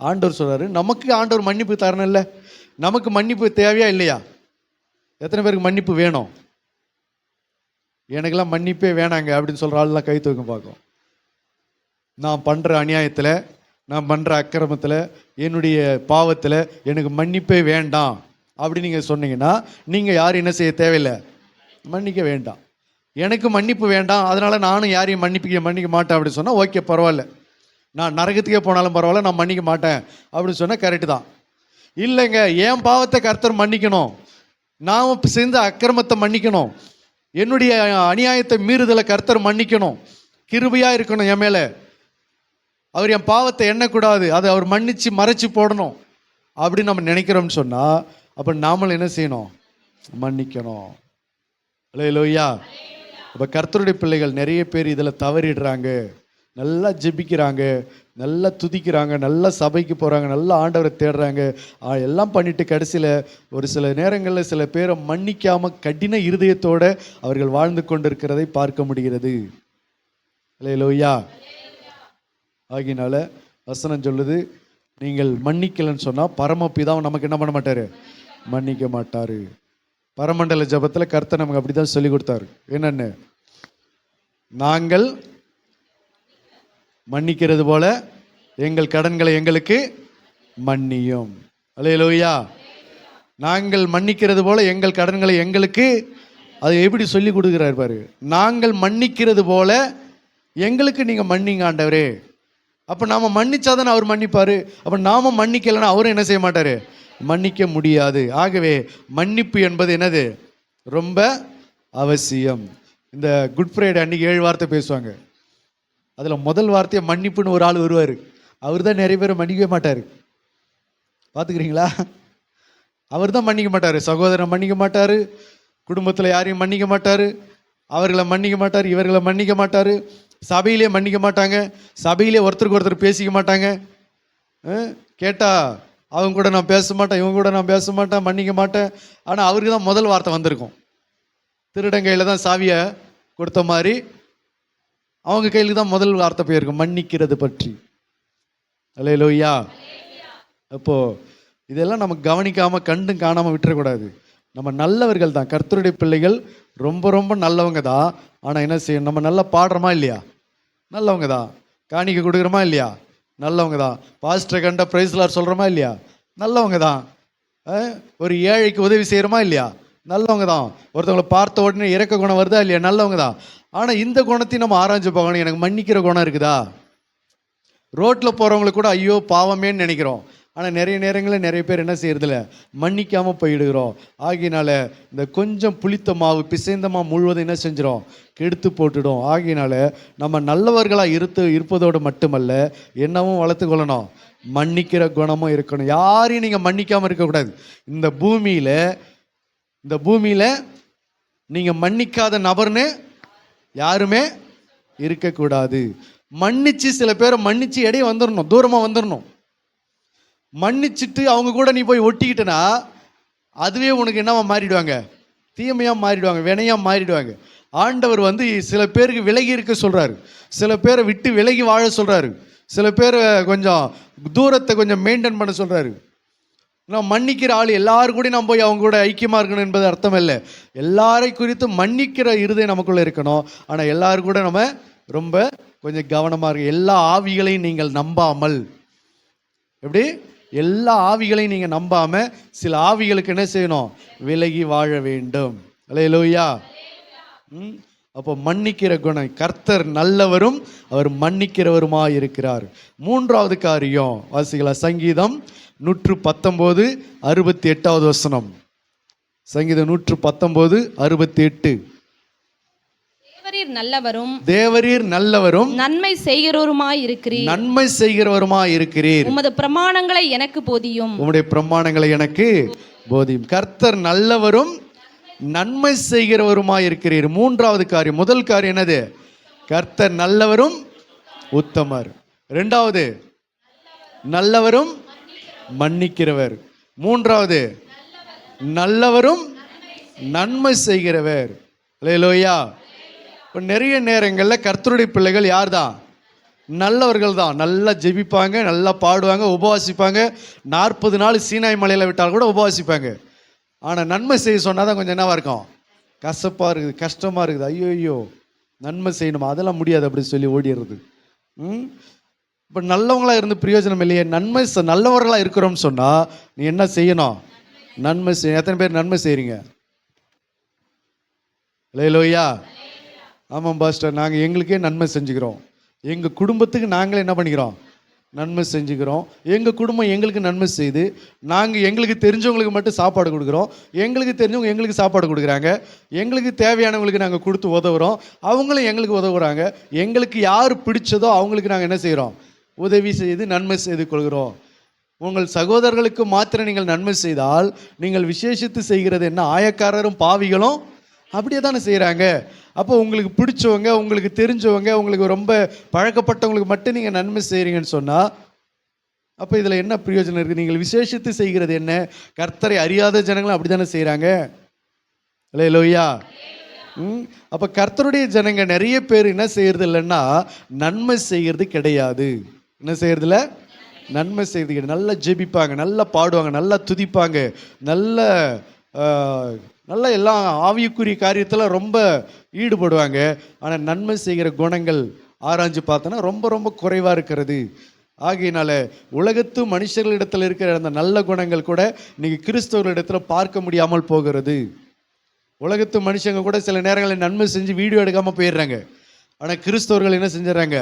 ஆண்டவர் சொல்கிறாரு, நமக்கு ஆண்டவர் மன்னிப்பு தரணும் இல்லை? நமக்கு மன்னிப்பு தேவையா இல்லையா? எத்தனை பேருக்கு மன்னிப்பு வேணும்? எனக்கெல்லாம் மன்னிப்பே வேணாங்க அப்படின்னு சொல்கிற ஆள்லாம் கை தூக்க பார்க்கும். நான் பண்ணுற அநியாயத்தில், நான் பண்ணுற அக்கிரமத்தில், என்னுடைய பாவத்தில் எனக்கு மன்னிப்பே வேண்டாம் அப்படி நீங்கள் சொன்னீங்கன்னா, நீங்கள் யாரும் என்ன செய்ய தேவையில்லை, மன்னிக்க வேண்டாம். எனக்கு மன்னிப்பு வேண்டாம், அதனால் நானும் யாரையும் மன்னிக்க மாட்டேன் அப்படி சொன்னால் ஓகே, பரவாயில்ல. நான் நரகத்துக்கே போனாலும் பரவாயில்ல, நான் மன்னிக்க மாட்டேன் அப்படின்னு சொன்னால் கரெக்டு தான். இல்லைங்க, என் பாவத்தை கர்த்தர் மன்னிக்கணும், நான் செஞ்ச அக்கிரமத்தை மன்னிக்கணும், என்னுடைய அநியாயத்தை மீறுதலை கர்த்தர் மன்னிக்கணும், கிருபையாக இருக்கணும் என் மேலே, அவர் என் பாவத்தை எண்ணக்கூடாது, அதை அவர் மன்னித்து மறைச்சி போடணும் அப்படின்னு நம்ம நினைக்கிறோம்னு சொன்னால், அப்போ நாமளும் என்ன செய்யணும், மன்னிக்கணும். அல்லேலூயா. அப்போ கர்த்தருடைய பிள்ளைகள் நிறைய பேர் இதில் தவறிடுறாங்க. நல்லா ஜெபிக்கிறாங்க, நல்லா துதிக்கிறாங்க, நல்லா சபைக்கு போகிறாங்க, நல்லா ஆண்டவரை தேடுறாங்க, எல்லாம் பண்ணிட்டு கடைசியில் ஒரு சில நேரங்களில் சில பேரை மன்னிக்காமல் கடின இருதயத்தோடு அவர்கள் வாழ்ந்து கொண்டிருக்கிறதை பார்க்க முடிகிறது. அல்லேலூயா. ஆகினால வசனம் சொல்லுது, நீங்கள் மன்னிக்கலன்னு சொன்னால் பரமபிதாவும் நமக்கு என்ன பண்ண மாட்டார், மன்னிக்க மாட்டார். பரமண்டல ஜபத்தில் கர்த்தர் நமக்கு அப்படி தான் சொல்லி கொடுத்தாரு. என்னென்னு, நாங்கள் மன்னிக்கிறது போல எங்கள் கடன்களை எங்களுக்கு மன்னியும். அல்லேலூயா. நாங்கள் மன்னிக்கிறது போல எங்கள் கடன்களை எங்களுக்கு, அது எப்படி சொல்லி கொடுக்குறாரு பாரு, நாங்கள் மன்னிக்கிறது போல எங்களுக்கு நீங்கள் மன்னிங்க ஆண்டவரே. அப்போ நாம் மன்னிச்சாதானே அவர் மன்னிப்பார். அப்போ நாம் மன்னிக்கலைன்னா அவரும் என்ன செய்ய மாட்டார், மன்னிக்க முடியாது. ஆகவே மன்னிப்பு என்பது என்னது, ரொம்ப அவசியம். இந்த குட் ஃப்ரைடே அன்றைக்கி 7 வார்த்தை பேசுவாங்க. அதில் முதல் வார்த்தையை மன்னிப்புன்னு ஒரு ஆள் வருவார். அவர் தான் நிறைய பேர் மன்னிக்கவே மாட்டார். பார்த்துக்கிறீங்களா? அவர் தான் மன்னிக்க மாட்டார். சகோதரன் மன்னிக்க மாட்டார், குடும்பத்தில் யாரையும் மன்னிக்க மாட்டார், அவர்களை மன்னிக்க மாட்டார், இவர்களை மன்னிக்க மாட்டார், சபையிலே மன்னிக்க மாட்டாங்க, சபையிலே ஒருத்தருக்கு ஒருத்தர் பேசிக்க மாட்டாங்க. கேட்டால் அவங்க கூட நான் பேச மாட்டேன், இவங்க கூட நான் பேச மாட்டேன், மன்னிக்க மாட்டேன். ஆனால் அவருக்கு தான் முதல் வார்த்தை வந்திருக்கும். திருடங்கையில் தான் சாவியை கொடுத்த மாதிரி அவங்க கையில் தான் முதல் வார்த்தை போயிருக்கும், மன்னிக்கிறது பற்றி. அல்லேலூயா. அப்போது இதெல்லாம் நம்ம கவனிக்காமல் கண்டும் காணாமல் விட்டுறக்கூடாது. நம்ம நல்லவர்கள் தான், கர்த்தருடைய பிள்ளைகள் ரொம்ப ரொம்ப நல்லவங்க தான். ஆனால் என்ன செய்யணும், நம்ம நல்லா பாடுறோமா இல்லையா, நல்லவங்க தான். காணிக்கை கொடுக்குறோமா இல்லையா, நல்லவங்க தான். பாஸ்டரை கண்ட பிரைஸ்லார் சொல்கிறோமா இல்லையா, நல்லவங்க தான். ஒரு ஏழைக்கு உதவி செய்கிறோமா இல்லையா, நல்லவங்க தான். ஒருத்தவங்களை பார்த்த உடனே இறக்க குணம் வருதா இல்லையா, நல்லவங்க தான். ஆனால் இந்த குணத்தையும் நம்ம ஆராய்ச்சி பார்க்கணும். எனக்கு மன்னிக்கிற குணம் இருக்குதா? ரோட்டில் போகிறவங்களுக்கு கூட ஐயோ பாவமேன்னு நினைக்கிறோம். ஆனால் நிறைய நேரங்களில் நிறைய பேர் என்ன செய்யறதில்ல, மன்னிக்காமல் போயிடுகிறோம். ஆகினால இந்த கொஞ்சம் புளித்த மாவு பிசைந்த மாவு முழுவதும் என்ன செஞ்சிடும், கெடுத்து போட்டுடும். ஆகினால நம்ம நல்லவர்களாக இருப்பதோடு மட்டுமல்ல, என்னவும் வளர்த்து கொள்ளணும், மன்னிக்கிற குணமும் இருக்கணும். யாரையும் நீங்கள் மன்னிக்காமல் இருக்கக்கூடாது. இந்த பூமியில் நீங்க மன்னிக்காத நபர்னு யாருமே இருக்கக்கூடாது. மன்னிச்சு சில பேரை மன்னிச்சு இடையே வந்துடணும், தூரமா வந்துடணும். மன்னிச்சுட்டு அவங்க கூட நீ போய் ஒட்டிக்கிட்டனா அதுவே உனக்கு என்னவா மாறிடுவாங்க, தீமையா மாறிடுவாங்க, வினையா மாறிடுவாங்க. ஆண்டவர் வந்து சில பேருக்கு விலகி இருக்க சொல்றாரு, சில பேரை விட்டு விலகி வாழ சொல்றாரு, சில பேரை கொஞ்சம் தூரத்தை கொஞ்சம் மெயின்டைன் பண்ண சொல்றாரு. நான் மன்னிக்கிற ஆள் எல்லாரும் கூட நம்ம போய் அவங்க கூட ஐக்கியமா இருக்கணும் என்பது அர்த்தம் இல்லை. எல்லாரை குறித்து மன்னிக்கிற இருதயம் நமக்குள்ள இருக்கணும். ஆனா எல்லாரும் கூட நம்ம ரொம்ப கொஞ்சம் கவனமா இருக்கு. எல்லா ஆவிகளையும் நீங்கள் நம்பாமல், எப்படி எல்லா ஆவிகளையும் நீங்க நம்பாம சில ஆவிகளுக்கு என்ன செய்யணும், விலகி வாழ வேண்டும். அல்லேலூயா. அப்போ மன்னிக்கிற குணம், கர்த்தர் நல்லவரும் அவர் மன்னிக்கிறவருமா இருக்கிறார். மூன்றாவது காரியம் வாசிக்கலாம். சங்கீதம் 119:68 வசனம். சங்கீதம் 119:68. தேவரீர் நல்லவரும் நன்மை செய்கிறவருமாய் இருக்கிறீர். நன்மை செய்கிறவருமாய் இருக்கிறீர். உமது பிரமாணங்களை எனக்கு போதியும். உம்முடைய பிரமாணங்களை எனக்கு போதியும். கர்த்தர் நல்லவரும் நன்மை செய்கிறவருமாய் இருக்கிறீர். மூன்றாவது காரியம். முதல் காரியம் என்னது? கர்த்தர் நல்லவரும் உத்தமர். இரண்டாவது நல்லவரும் மன்னிக்கிறவர். மூன்றாவது நல்லவரும் நன்மை செய்கிறவர். அல்லேலூயா. இப்போ நிறைய நேரங்களில் கர்த்தருடைய பிள்ளைகள் யார் தான்? நல்லவர்கள் தான். நல்லா ஜெபிப்பாங்க, நல்லா பாடுவாங்க, உபவாசிப்பாங்க. 40 நாள் சீனாய் மலையில் விட்டால் கூட உபவாசிப்பாங்க. ஆனால் நன்மை செய்ய சொன்னால் தான் கொஞ்சம் என்னவா இருக்கும், கசப்பாக இருக்குது, கஷ்டமாக இருக்குது. ஐயோ நன்மை செய்யணுமா, அதெல்லாம் முடியாது அப்படி சொல்லி ஓடிடுறது. இப்போ நல்லவங்களாக இருந்து பிரயோஜனம் இல்லையே. நன்மை நல்லவர்களாக இருக்கிறோம்னு சொன்னால் நீ என்ன செய்யணும், நன்மை செய்ய. எத்தனை பேர் நன்மை செய்கிறீங்க? அல்லேலூயா. ஆமாம் பாஸ்டர், நாங்கள் எங்களுக்கே நன்மை செஞ்சுக்கிறோம், எங்கள் குடும்பத்துக்கு நாங்களே என்ன பண்ணிக்கிறோம், நன்மை செஞ்சுக்கிறோம். எங்கள் குடும்பம் எங்களுக்கு நன்மை செய்து நாங்கள் எங்களுக்கு தெரிஞ்சவங்களுக்கு மட்டும் சாப்பாடு கொடுக்குறோம், எங்களுக்கு தெரிஞ்சவங்க எங்களுக்கு சாப்பாடு கொடுக்குறாங்க, எங்களுக்கு தேவையானவங்களுக்கு நாங்கள் கொடுத்து உதவுறோம், அவங்களும் எங்களுக்கு உதவுறாங்க. எங்களுக்கு யார் பிடிச்சதோ அவங்களுக்கு நாங்கள் என்ன செய்கிறோம், உதவி செய்து நன்மை செய்து கொள்கிறோம். உங்கள் சகோதரர்களுக்கு மாத்திரம் நீங்கள் நன்மை செய்தால் நீங்கள் விசேஷித்து செய்கிறது என்ன? ஆயக்காரரும் பாவிகளும் அப்படியே தானே செய்கிறாங்க. அப்போ உங்களுக்கு பிடிச்சவங்க, உங்களுக்கு தெரிஞ்சவங்க, உங்களுக்கு ரொம்ப பழக்கப்பட்டவங்களுக்கு மட்டும் நீங்கள் நன்மை செய்கிறீங்கன்னு சொன்னால் அப்போ இதில் என்ன பிரயோஜனம் இருக்குது? நீங்கள் விசேஷித்து செய்கிறது என்ன? கர்த்தரை அறியாத ஜனங்களும் அப்படி தானே செய்கிறாங்க. அல்லேலூயா. அப்போ கர்த்தருடைய ஜனங்க நிறைய பேர் என்ன செய்கிறது இல்லைன்னா நன்மை செய்கிறது கிடையாது. என்ன செய்கிறதில்ல? நன்மை செய்கிறது கிடையாது. நல்லா ஜெபிப்பாங்க, நல்லா பாடுவாங்க, நல்லா துதிப்பாங்க, நல்ல எல்லாம் ஆவிக்குரிய காரியத்தில் ரொம்ப ஈடுபடுவாங்க. ஆனால் நன்மை செய்கிற குணங்கள் ஆராய்ஞ்சு பார்த்தோன்னா ரொம்ப ரொம்ப குறைவாக இருக்கிறது. ஆகையினால உலகத்து மனுஷர்களிடத்தில் இருக்கிற அந்த நல்ல குணங்கள் கூட இன்னைக்கு கிறிஸ்தவர்களிடத்தில் பார்க்க முடியாமல் போகிறது. உலகத்து மனுஷங்க கூட சில நேரங்களில் நன்மை செஞ்சு வீடியோ எடுக்காமல் போயிடுறாங்க. ஆனால் கிறிஸ்தவர்கள் என்ன செஞ்சிடறாங்க,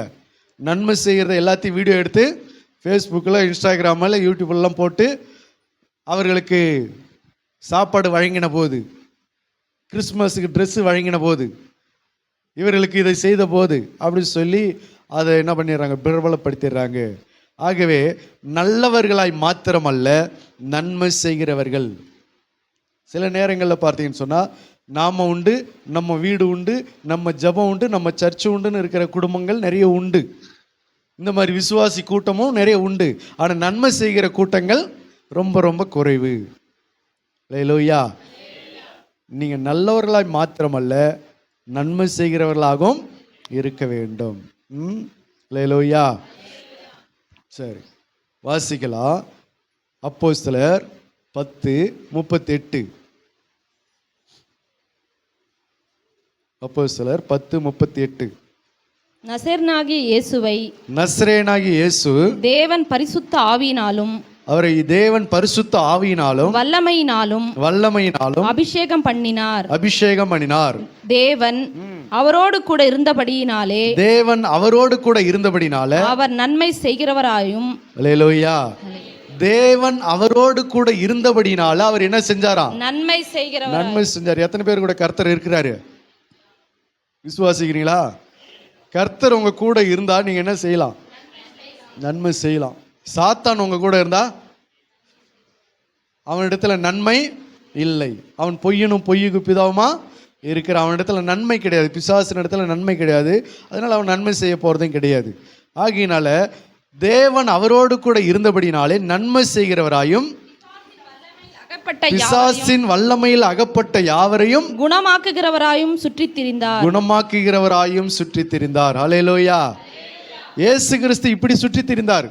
நன்மை செய்கிறத எல்லாத்தையும் வீடியோ எடுத்து ஃபேஸ்புக்கில், இன்ஸ்டாகிராமில், யூடியூப்லாம் போட்டு அவர்களுக்கு சாப்பாடு வழங்கின போது, கிறிஸ்மஸுக்கு ட்ரெஸ்ஸு வழங்கின போது, இவர்களுக்கு இதை செய்த போது அப்படின்னு சொல்லி அதை என்ன பண்ணிடுறாங்க, பிரபலப்படுத்திடுறாங்க. ஆகவே நல்லவர்களாய் மாத்திரமல்ல நன்மை செய்கிறவர்கள். சில நேரங்களில் பார்த்தீங்கன்னு சொன்னால் நாம் உண்டு, நம்ம வீடு உண்டு, நம்ம ஜபம் உண்டு, நம்ம சர்ச்சு உண்டுன்னு இருக்கிற குடும்பங்கள் நிறைய உண்டு. இந்த மாதிரி விசுவாசி கூட்டமும் நிறைய உண்டு. ஆனால் நன்மை செய்கிற கூட்டங்கள் ரொம்ப ரொம்ப குறைவு. அல்லேலூயா. நீங்கள் நல்லவர்களாய் மாத்திரமல்ல நன்மை செய்கிறவர்களாகவும் இருக்க வேண்டும். அல்லேலூயா. சரி, வாசிக்கலாம். அப்போஸ்தலர் 10:38. அப்போஸ்தலர் 10:38. நசரேனாகிய இயேசு தேவன் பரிசுத்த ஆவியினாலும், அவரை தேவன் பரிசுத்த ஆவியினாலும் வல்லமையினாலும் அபிஷேகம் பண்ணினார். தேவன் அவரோடு கூட இருந்தபடியினாலே அவர் நன்மை செய்கிறவராயும். அல்லேலூயா. தேவன் அவரோடு கூட இருந்தபடினால அவர் என்ன செஞ்சாராம், நன்மை செஞ்சார். எத்தனை பேர் கூட கர்த்தர் இருக்கிறாரு? விசுவாசிக்கிறீங்களா? கர்த்தர் உங்க கூட இருந்தா நீங்க என்ன செய்யலாம், நன்மை செய்யலாம். சாத்தான் உங்க கூட இருந்தா அவனிடத்துல நன்மை இல்லை. அவன் பொய்யனும் பொய்யுக்கு பிதாவுமா இருக்கிற அவனிடத்துல நன்மை கிடையாது, பிசாசின் இடத்துல நன்மை கிடையாது. அதனால் அவன் நன்மை செய்ய போகிறதும் கிடையாது. ஆகையினால தேவன் அவரோடு கூட இருந்தபடினாலே நன்மை செய்கிறவராயும் அகப்பட்ட பிசாசின் வல்லமையில் அகப்பட்ட யாவரையும் குணமாக்குகிறவராயும் சுற்றித் திரிந்தார். குணமாக்குகிறவராயும் சுற்றி திரிந்தார். ஹல்லேலூயா. இயேசு கிறிஸ்து இப்படி சுற்றி திரிந்தார்.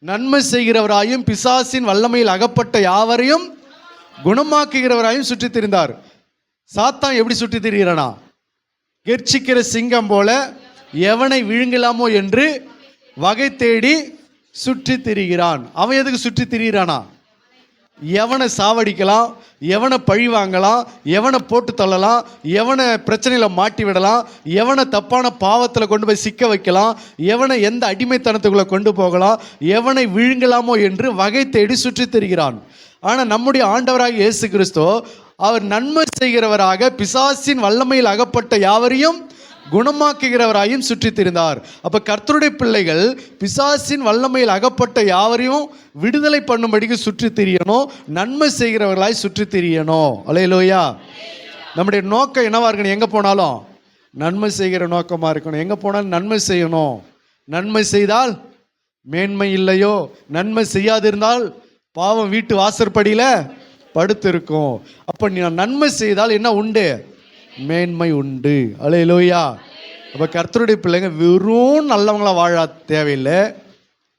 நன்மை செய்கிறவராயும் பிசாசின் வல்லமையில் அகப்பட்ட யாவரையும் குணமாக்குகிறவராயும் சுற்றி திரிந்தார். சாத்தான் எப்படி சுற்றி திரிகிறானா? கெர்ச்சிக்கிற சிங்கம் போல எவனை விழுங்கலாமோ என்று வகை தேடி சுற்றி திரிகிறான். அவன் எதுக்கு சுற்றி திரிகிறானா? எவனை சாவடிக்கலாம், எவனை பழி வாங்கலாம், எவனை போட்டு தள்ளலாம், எவனை பிரச்சனையில் மாட்டி விடலாம், எவனை தப்பான பாவத்தில் கொண்டு போய் சிக்க வைக்கலாம், எவனை எந்த அடிமைத்தனத்துக்குள்ளே கொண்டு போகலாம், எவனை விழுங்கலாமோ என்று வகை தேடி சுற்றி திரிகிறான். ஆனால் நம்முடைய ஆண்டவராக இயேசு கிறிஸ்து அவர் நன்மை செய்கிறவராக பிசாசின் வல்லமையில் அகப்பட்ட யாவரையும் குணமாக்குகிறவராயும் சுற்றி திரிந்தார். அப்போ கர்த்தருடைய பிள்ளைகள் பிசாசின் வல்லமையில் அகப்பட்ட யாவரையும் விடுதலை பண்ணும்படிக்கு சுற்றி திரியணும், நன்மை செய்கிறவர்களாய் சுற்றி திரியணும். அல்லேலூயா. நம்முடைய நோக்கம் என்னவா இருக்கணும்? எங்கே போனாலும் நன்மை செய்கிற நோக்கமாக இருக்கணும். எங்கே போனாலும் நன்மை செய்யணும். நன்மை செய்தால் மேன்மை இல்லையோ, நன்மை செய்யாதிருந்தால் பாவம் வீட்டு வாசற்படியில் படுத்திருக்கும். அப்போ நீ நன்மை செய்தால் என்ன உண்டு? மேன்மை உண்டு. அல்லேலூயா. அப்போ கர்த்தருடைய பிள்ளைங்க வெறும் நல்லவங்களா வாழ தேவையில்லை.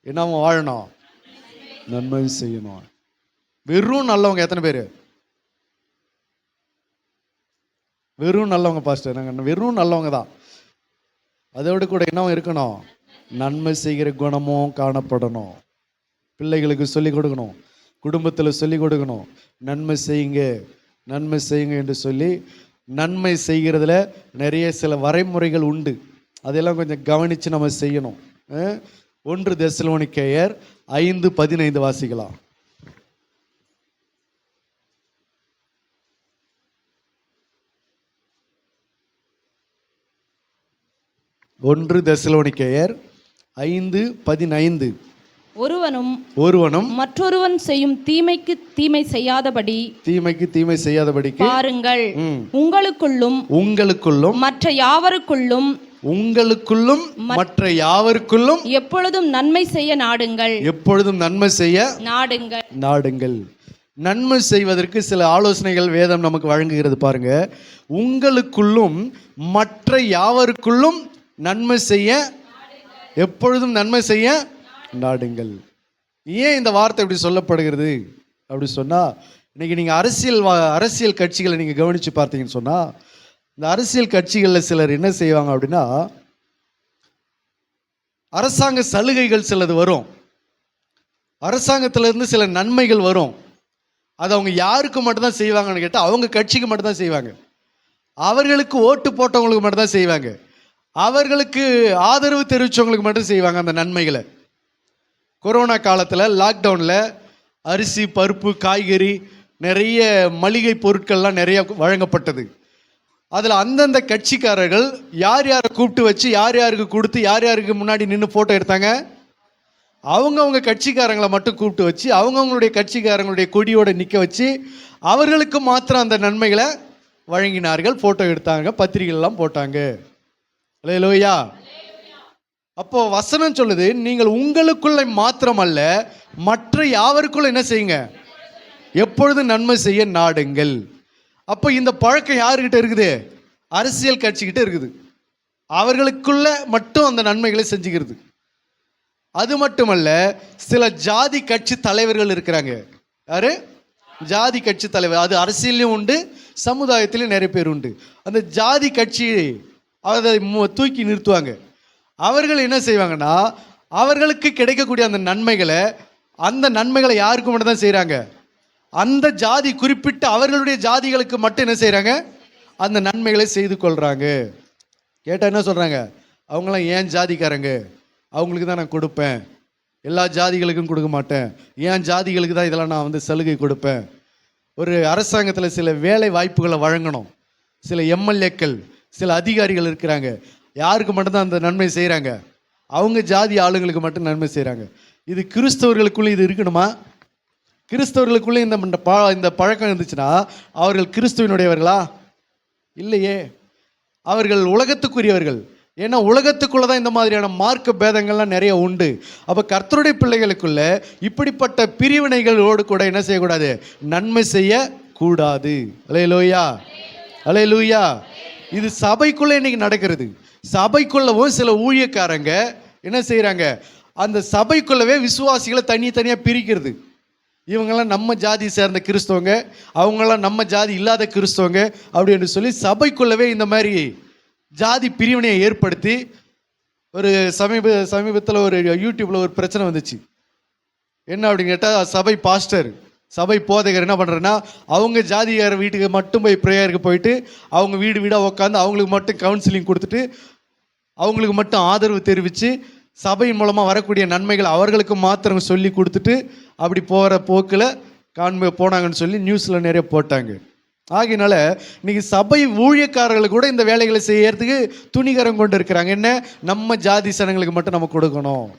என்ன வாழணும்? நன்மை செய்யணும். வெறும் நல்லவங்க எத்தனை பேர்? வெறும் நல்லவங்க பாஸ்டர், நாங்கள் வெறும் நல்லவங்க தான். அதோடு கூட என்ன இருக்கணும்? நன்மை செய்கிற குணமும் காணப்படணும். பிள்ளைகளுக்கு சொல்லிக் கொடுக்கணும், குடும்பத்தில் சொல்லிக் கொடுக்கணும். நன்மை செய்யுங்க, நன்மை செய்யுங்க என்று சொல்லி. நன்மை செய்கிறதுல நிறைய சில வரைமுறைகள் உண்டு. அதெல்லாம் கொஞ்சம் கவனித்து நம்ம செய்யணும். 1 தெசலோனிக்கேயர் 5:15 வாசிக்கலாம். 1 தெசலோனிக்கேயர் 5:15. ஒருவனும் மற்றொருவன் செய்யும் தீமைக்கு தீமை செய்யாதபடிக்கு பாருங்கள், உங்களுக்குள்ளும் மற்ற யாவருக்குள்ளும் எப்பொழுதும் நன்மை செய்ய நாடுங்கள். நன்மை செய்வதற்கு சில ஆலோசனைகள் வேதம் நமக்கு வழங்குகிறது பாருங்க. உங்களுக்குள்ளும் மற்ற யாவருக்குள்ளும் நன்மை செய்ய, எப்பொழுதும் நன்மை செய்ய நாடுங்கள். ஏன் இந்த வார்த்தை இப்படி சொல்லப்படுகிறது அப்படி சொன்னால், இன்னைக்கு நீங்கள் அரசியல் கட்சிகளை நீங்கள் கவனித்து பார்த்தீங்கன்னு சொன்னால், இந்த அரசியல் கட்சிகளில் சிலர் என்ன செய்வாங்க அப்படின்னா, அரசாங்க சலுகைகள் சிலது வரும், அரசாங்கத்திலேருந்து சில நன்மைகள் வரும். அது அவங்க யாருக்கு மட்டும்தான் செய்வாங்கன்னு கேட்டால் அவங்க கட்சிக்கு மட்டும்தான் செய்வாங்க. அவர்களுக்கு ஓட்டு போட்டவங்களுக்கு மட்டும்தான் செய்வாங்க. அவர்களுக்கு ஆதரவு தெரிவித்தவங்களுக்கு மட்டும் செய்வாங்க அந்த நன்மைகளை. கொரோனா காலத்தில் லாக்டவுனில் அரிசி, பருப்பு, காய்கறி, நிறைய மளிகை பொருட்கள்லாம் நிறைய வழங்கப்பட்டது. அதில் அந்தந்த கட்சிக்காரர்கள் யார் யாரை கூப்பிட்டு வச்சு யார் யாருக்கு கொடுத்து யார் யாருக்கு முன்னாடி நின்று ஃபோட்டோ எடுத்தாங்க? அவங்கவுங்க கட்சிக்காரங்களை மட்டும் கூப்பிட்டு வச்சு அவங்கவுங்களுடைய கட்சிக்காரங்களுடைய கொடியோடு நிற்க வச்சு அவர்களுக்கு மாத்திரம் அந்த நன்மைகளை வழங்கினார்கள், ஃபோட்டோ எடுத்தாங்க, பத்திரிகைலாம் போட்டாங்க. அல்லேலூயா. அப்போ வசனம் சொல்லுது, நீங்கள் உங்களுக்குள்ள மாத்திரமல்ல மற்ற யாவருக்குள்ள என்ன செய்யுங்க? எப்பொழுதும் நன்மை செய்ய நாடுங்கள். அப்போ இந்த பழக்கம் யாருக்கிட்ட இருக்குது? அரசியல் கட்சிக்கிட்ட இருக்குது. அவர்களுக்குள்ள மட்டும் அந்த நன்மைகளை செஞ்சுக்கிறது. அது மட்டுமல்ல, சில ஜாதி கட்சி தலைவர்கள் இருக்கிறாங்க. யாரு? ஜாதி கட்சி தலைவர். அது அரசியலையும் உண்டு, சமுதாயத்திலையும் நிறைய பேர் உண்டு. அந்த ஜாதி கட்சி அதை தூக்கி நிறுத்துவாங்க. அவர்கள் என்ன செய்வாங்கன்னா, அவர்களுக்கு கிடைக்கக்கூடிய அந்த நன்மைகளை யாருக்கு மட்டும் தான் செய்கிறாங்க? அந்த ஜாதி, குறிப்பிட்ட அவர்களுடைய ஜாதிகளுக்கு மட்டும் என்ன செய்கிறாங்க? அந்த நன்மைகளை செய்து கொள்கிறாங்க. கேட்டால் என்ன சொல்கிறாங்க? அவங்களாம் ஏன் ஜாதிக்காரங்க, அவங்களுக்கு தான் நான் கொடுப்பேன், எல்லா ஜாதிகளுக்கும் கொடுக்க மாட்டேன், ஏன் ஜாதிகளுக்கு தான் இதெல்லாம் நான் சலுகை கொடுப்பேன். ஒரு அரசாங்கத்தில் சில வேலை வாய்ப்புகளை வழங்கணும், சில எம்எல்ஏக்கள், சில அதிகாரிகள் இருக்கிறாங்க. யாருக்கு மட்டும்தான் அந்த நன்மை செய்கிறாங்க? அவங்க ஜாதி ஆளுங்களுக்கு மட்டும் நன்மை செய்கிறாங்க. இது கிறிஸ்தவர்களுக்குள்ளே இது இருக்கணுமா? கிறிஸ்தவர்களுக்குள்ளே இந்த பழக்கம் இருந்துச்சுன்னா அவர்கள் கிறிஸ்துவனுடையவர்களா? இல்லையே. அவர்கள் உலகத்துக்குரியவர்கள். ஏன்னா உலகத்துக்குள்ள தான் இந்த மாதிரியான மார்க்க பேதங்கள்லாம் நிறைய உண்டு. அப்போ கர்த்தருடைய பிள்ளைகளுக்குள்ள இப்படிப்பட்ட பிரிவினைகளோடு கூட என்ன செய்யக்கூடாது? நன்மை செய்யக்கூடாது. அல்லேலூயா, அல்லேலூயா. இது சபைக்குள்ளே இன்னைக்கு நடக்கிறது. சபைக்குள்ளவும் சில ஊழியக்காரங்க என்ன செய்கிறாங்க? அந்த சபைக்குள்ளவே விசுவாசிகளை தனித்தனியாக பிரிக்கிறது. இவங்கெல்லாம் நம்ம ஜாதி சேர்ந்த கிறிஸ்தவங்க, அவங்களாம் நம்ம ஜாதி இல்லாத கிறிஸ்தவங்க அப்படின்னு சொல்லி சபைக்குள்ளவே இந்த மாதிரி ஜாதி பிரிவினையை ஏற்படுத்தி ஒரு சமீபத்தில் ஒரு யூடியூப்பில் ஒரு பிரச்சனை வந்துச்சு. என்ன அப்படின்னு கேட்டால், சபை பாஸ்டர், சபை போதகர் என்ன பண்ணுறேன்னா, அவங்க ஜாதிகார வீட்டுக்கு மட்டும் போய் ப்ரேயருக்கு போயிட்டு அவங்க வீடு வீடாக உட்காந்து அவங்களுக்கு மட்டும் கவுன்சிலிங் கொடுத்துட்டு அவங்களுக்கு மட்டும் ஆதரவு தெரிவித்து சபையின் மூலமாக வரக்கூடிய நன்மைகள் அவர்களுக்கு மாத்திரம் சொல்லி கொடுத்துட்டு அப்படி போகிற போக்கில் போனாங்கன்னு சொல்லி நியூஸில் நிறைய போட்டாங்க. ஆகையினால இன்னைக்கு சபை ஊழியக்காரர்கள் கூட இந்த வேலைகளை செய்யறதுக்கு துணிகரம் கொண்டு இருக்கிறாங்க. என்ன? நம்ம ஜாதி சனங்களுக்கு மட்டும் நம்ம கொடுக்கணும்.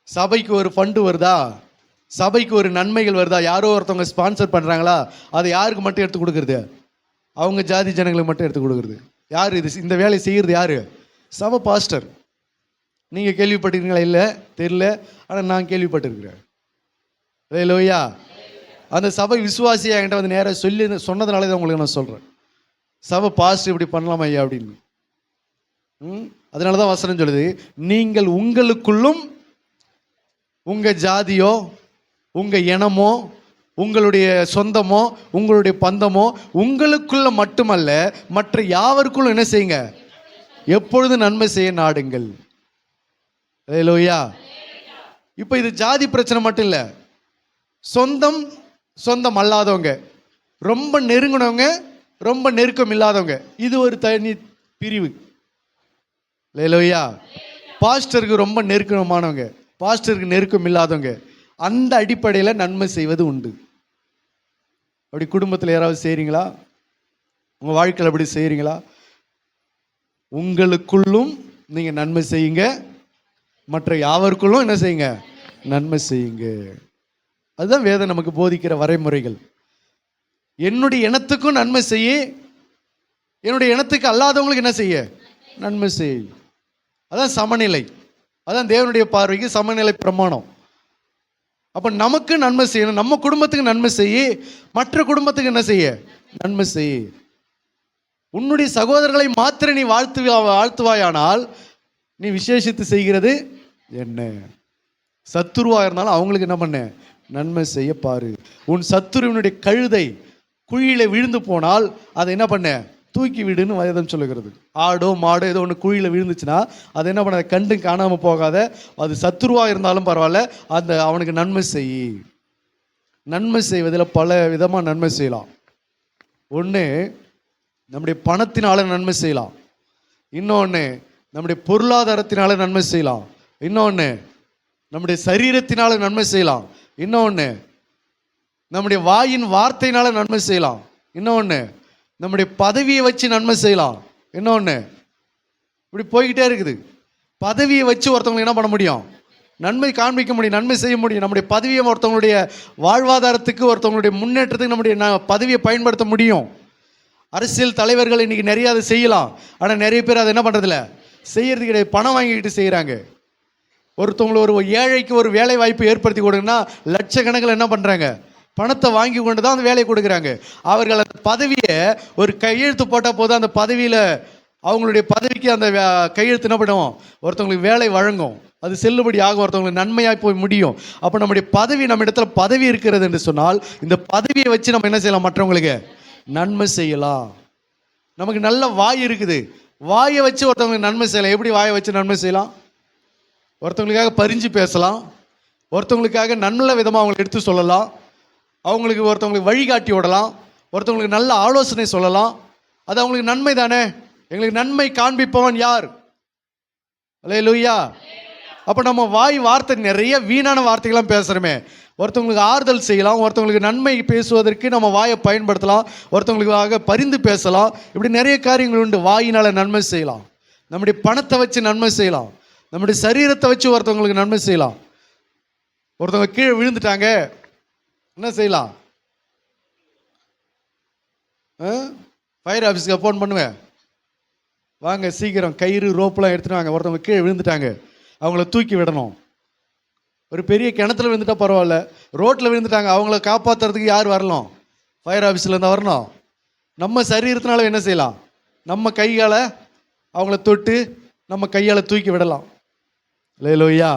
சபைக்கு ஒரு ஃபண்டு வருதா, சபைக்கு ஒரு நன்மைகள் வருதா, யாரோ ஒருத்தவங்க ஸ்பான்சர் பண்ணுறாங்களா, அதை யாருக்கு மட்டும் எடுத்து கொடுக்குறது? அவங்க ஜாதி ஜனங்களுக்கு மட்டும் எடுத்து கொடுக்குறது. யார் இது? இந்த வேலையை செய்கிறது யார்? சபை பாஸ்டர். நீங்கள் கேள்விப்பட்டிருக்கீங்களா? இல்லை, தெரியல. ஆனால் நான் கேள்விப்பட்டிருக்கிறேன். அல்லேலூயா. அந்த சபை விசுவாசி என்கிட்ட வந்து நேராக சொன்னதுனால தான் உங்களுக்கு நான் சொல்கிறேன். சபை பாஸ்டர் இப்படி பண்ணலாமா ஐயா அப்படின்னு. அதனால தான் வசனம் சொல்லுது, நீங்கள் உங்களுக்குள்ளும் உங்கள் ஜாதியோ உங்கள் இனமோ உங்களுடைய சொந்தமோ உங்களுடைய பந்தமோ உங்களுக்குள்ள மட்டுமல்ல மற்ற யாவருக்குள்ளும் என்ன செய்யுங்க? எப்பொழுதும் நன்மை செய்ய நாடுங்கள். அல்லேலூயா. இப்போ இது ஜாதி பிரச்சனை மட்டும் இல்லை, சொந்தம் அல்லாதவங்க, ரொம்ப நெருங்கினவங்க, ரொம்ப நெருக்கம் இல்லாதவங்க, இது ஒரு தனி பிரிவு. அல்லேலூயா. பாஸ்டருக்கு ரொம்ப நெருக்கமானவங்க, பாஸ்டருக்கு நெருக்கம் இல்லாதவங்க, அந்த அடிப்படையில் நன்மை செய்வது உண்டு. அப்படி குடும்பத்தில் யாராவது செய்கிறீங்களா? உங்கள் வாழ்க்கையில் அப்படி செய்கிறீங்களா? உங்களுக்குள்ளும் நீங்கள் நன்மை செய்யுங்க, மற்ற யாவருக்குள்ளும் என்ன செய்யுங்க? நன்மை செய்யுங்க. அதுதான் வேதம் நமக்கு போதிக்கிற வரைமுறைகள். என்னுடைய இனத்துக்கும் நன்மை செய்ய, என்னுடைய இனத்துக்கு அல்லாதவங்களுக்கு என்ன செய்ய? நன்மை செய். அதான் சமநிலை. அதான் தேவனுடைய பார்வைக்கு சமநிலை பிரமாணம். அப்போ நமக்கு நன்மை செய்யணும், நம்ம குடும்பத்துக்கு நன்மை செய்ய, மற்ற குடும்பத்துக்கு என்ன செய்ய? நன்மை செய். உன்னுடைய சகோதரர்களை மாத்திர நீ வாழ்த்துவாயானால் நீ விசேஷித்து செய்கிறது என்ன? சத்துருவா இருந்தாலும் அவங்களுக்கு என்ன பண்ண? நன்மை செய்ய பாரு. உன் சத்துருவனுடைய கழுதை குழியில விழுந்து போனால் அதை என்ன பண்ண? தூக்கி விடுன்னு வேதம் சொல்லுகிறது. ஆடோ மாடோ ஏதோ ஒன்று குழியில விழுந்துச்சுன்னா அதை என்ன பண்ண? கண்டு காணாம போகாத. அது சத்துருவா இருந்தாலும் பரவாயில்ல, அந்த அவனுக்கு நன்மை செய். நன்மை செய்வதில் பல விதமாக நன்மை செய்யலாம். ஒன்று, நம்முடைய பணத்தினால நன்மை செய்யலாம். இன்னொன்று, நம்முடைய பொருளாதாரத்தினால நன்மை செய்யலாம். இன்னொன்று, நம்முடைய சரீரத்தினால நன்மை செய்யலாம். இன்னொன்று, நம்முடைய வாயின் வார்த்தையினால நன்மை செய்யலாம். இன்னொன்று, நம்முடைய பதவியை வச்சு நன்மை செய்யலாம். இன்னொன்று, இப்படி போய்கிட்டே இருக்குது. பதவியை வச்சு ஒருத்தவங்களுக்கு என்ன பண்ண முடியும்? நன்மை காண்பிக்க முடியும், நன்மை செய்ய முடியும். நம்முடைய பதவியை ஒருத்தவங்களுடைய வாழ்வாதாரத்துக்கு, ஒருத்தவங்களுடைய முன்னேற்றத்துக்கு நம்முடைய பதவியை பயன்படுத்த முடியும். அரசியல் தலைவர்கள் இன்னைக்கு நிறைய அதை செய்யலாம். ஆனால் நிறைய பேர் அதை என்ன பண்ணுறதில்ல, செய்யறது கிடையாது. பணம் வாங்கிக்கிட்டு செய்கிறாங்க. ஒருத்தவங்களை ஒரு ஏழைக்கு ஒரு வேலை வாய்ப்பு ஏற்படுத்தி கொடுங்கன்னா லட்சக்கணக்கில் என்ன பண்ணுறாங்க? பணத்தை வாங்கி கொண்டு தான் அந்த வேலையை கொடுக்குறாங்க. அவர்கள் அந்த பதவியை ஒரு கையெழுத்து போட்டால் போதும், அந்த பதவியில் அவங்களுடைய பதவிக்கு அந்த கையெழுத்து என்ன பண்ணுவோம்? ஒருத்தவங்களுக்கு வேலை வழங்கும், அது செல்லுபடி ஆகும், ஒருத்தவங்களுக்கு நன்மையாக போய் முடியும். அப்போ நம்முடைய பதவி, நம்ம இடத்துல பதவி இருக்கிறது என்று சொன்னால் இந்த பதவியை வச்சு நம்ம என்ன செய்யலாம்? மற்றவங்களுக்கு நன்மை செய்யலாம். நமக்கு நல்ல வாய் இருக்குது, வாயை வச்சு ஒருத்தவங்களுக்கு நன்மை செய்யலாம். எப்படி வாயை வச்சு நன்மை செய்யலாம்? ஒருத்தவங்களுக்காக பரிஞ்சு பேசலாம், ஒருத்தவங்களுக்காக நல்ல விதமாக அவங்களை எடுத்து சொல்லலாம், அவங்களுக்கு ஒருத்தவங்களுக்கு வழிகாட்டி விடலாம், ஒருத்தவங்களுக்கு நல்ல ஆலோசனை சொல்லலாம். அது அவங்களுக்கு நன்மை தானே. எங்களுக்கு நன்மை காண்பிப்பவன் யார்? அல்லேலூயா. அப்போ நம்ம வாய் வார்த்தை நிறைய வீணான வார்த்தைகள்லாம் பேசுகிறோமே. ஒருத்தவங்களுக்கு ஆறுதல் செய்யலாம், ஒருத்தவங்களுக்கு நன்மை பேசுவதற்கு நம்ம வாயை பயன்படுத்தலாம், ஒருத்தவங்களுக்காக பரிந்து பேசலாம். இப்படி நிறைய காரியங்கள் உண்டு. வாயினால் நன்மை செய்யலாம். நம்முடைய பணத்தை வச்சு நன்மை செய்யலாம். நம்முடைய சரீரத்தை வச்சு ஒருத்தவங்களுக்கு நன்மை செய்யலாம். ஒருத்தவங்க கீழே விழுந்துட்டாங்க, என்ன செய்யலாம்? ஃபயர் ஆஃபீஸ்க்கு ஃபோன் பண்ணுவேன், வாங்க சீக்கிரம் கயிறு ரோப்பெலாம் எடுத்துட்டு வாங்க, ஒருத்தவங்க கீழே விழுந்துட்டாங்க, அவங்கள தூக்கி விடணும். ஒரு பெரிய கிணத்துல விழுந்துட்டா பரவாயில்ல, ரோட்டில் விழுந்துட்டாங்க, அவங்கள காப்பாற்றுறதுக்கு யார் வரணும்? ஃபயர் ஆஃபீஸில் தான் வரணும். நம்ம சரீரத்தினால என்ன செய்யலாம்? நம்ம கையால் அவங்கள தொட்டு நம்ம கையால் தூக்கி விடலாம். அல்லேலூயா.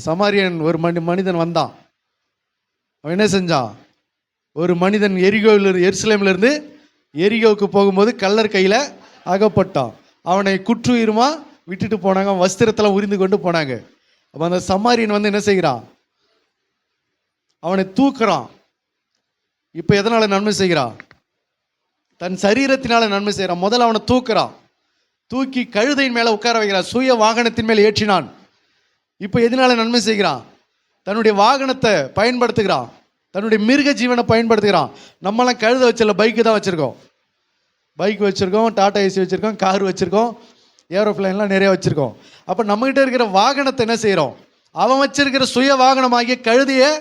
சமாரியன் ஒரு மனிதன் வந்தான். அவன் என்ன செஞ்சான்? ஒரு மனிதன் எருசலேமிலிருந்து எரிகோவுக்கு போகும்போது கள்ளர் கையில் அகப்பட்டான். அவனை குற்றுயிருமா விட்டுட்டு போனாங்க, அவன் வஸ்திரத்தெல்லாம் உரிந்து கொண்டு போனாங்க. அப்போ அந்த சமாரியன் வந்து என்ன செய்கிறான்? அவனை தூக்குறான். இப்போ எதனால நன்மை செய்கிறான்? தன் சரீரத்தினால நன்மை செய்கிறான். முதல்ல அவனை தூக்குறான், தூக்கி கழுதையின் மேலே உட்கார வைக்கிறான், சுய வாகனத்தின் மேலே ஏற்றினான். இப்போ எதனால நன்மை செய்கிறான்? தன்னுடைய வாகனத்தை பயன்படுத்துகிறான், தன்னுடைய மிருக ஜீவனை பயன்படுத்துகிறான். நம்மளாம் கழுதை வச்சிடல, பைக்கு தான் வச்சுருக்கோம். பைக் வச்சுருக்கோம், டாடா ஏசி வச்சுருக்கோம், கார் வச்சுருக்கோம், ஏரோப்ளைன்லாம் நிறைய வச்சுருக்கோம். அப்போ நம்மகிட்ட இருக்கிற வாகனத்தை என்ன செய்கிறோம்? அவன் வச்சிருக்கிற சுய வாகனமாகிய கழுதையை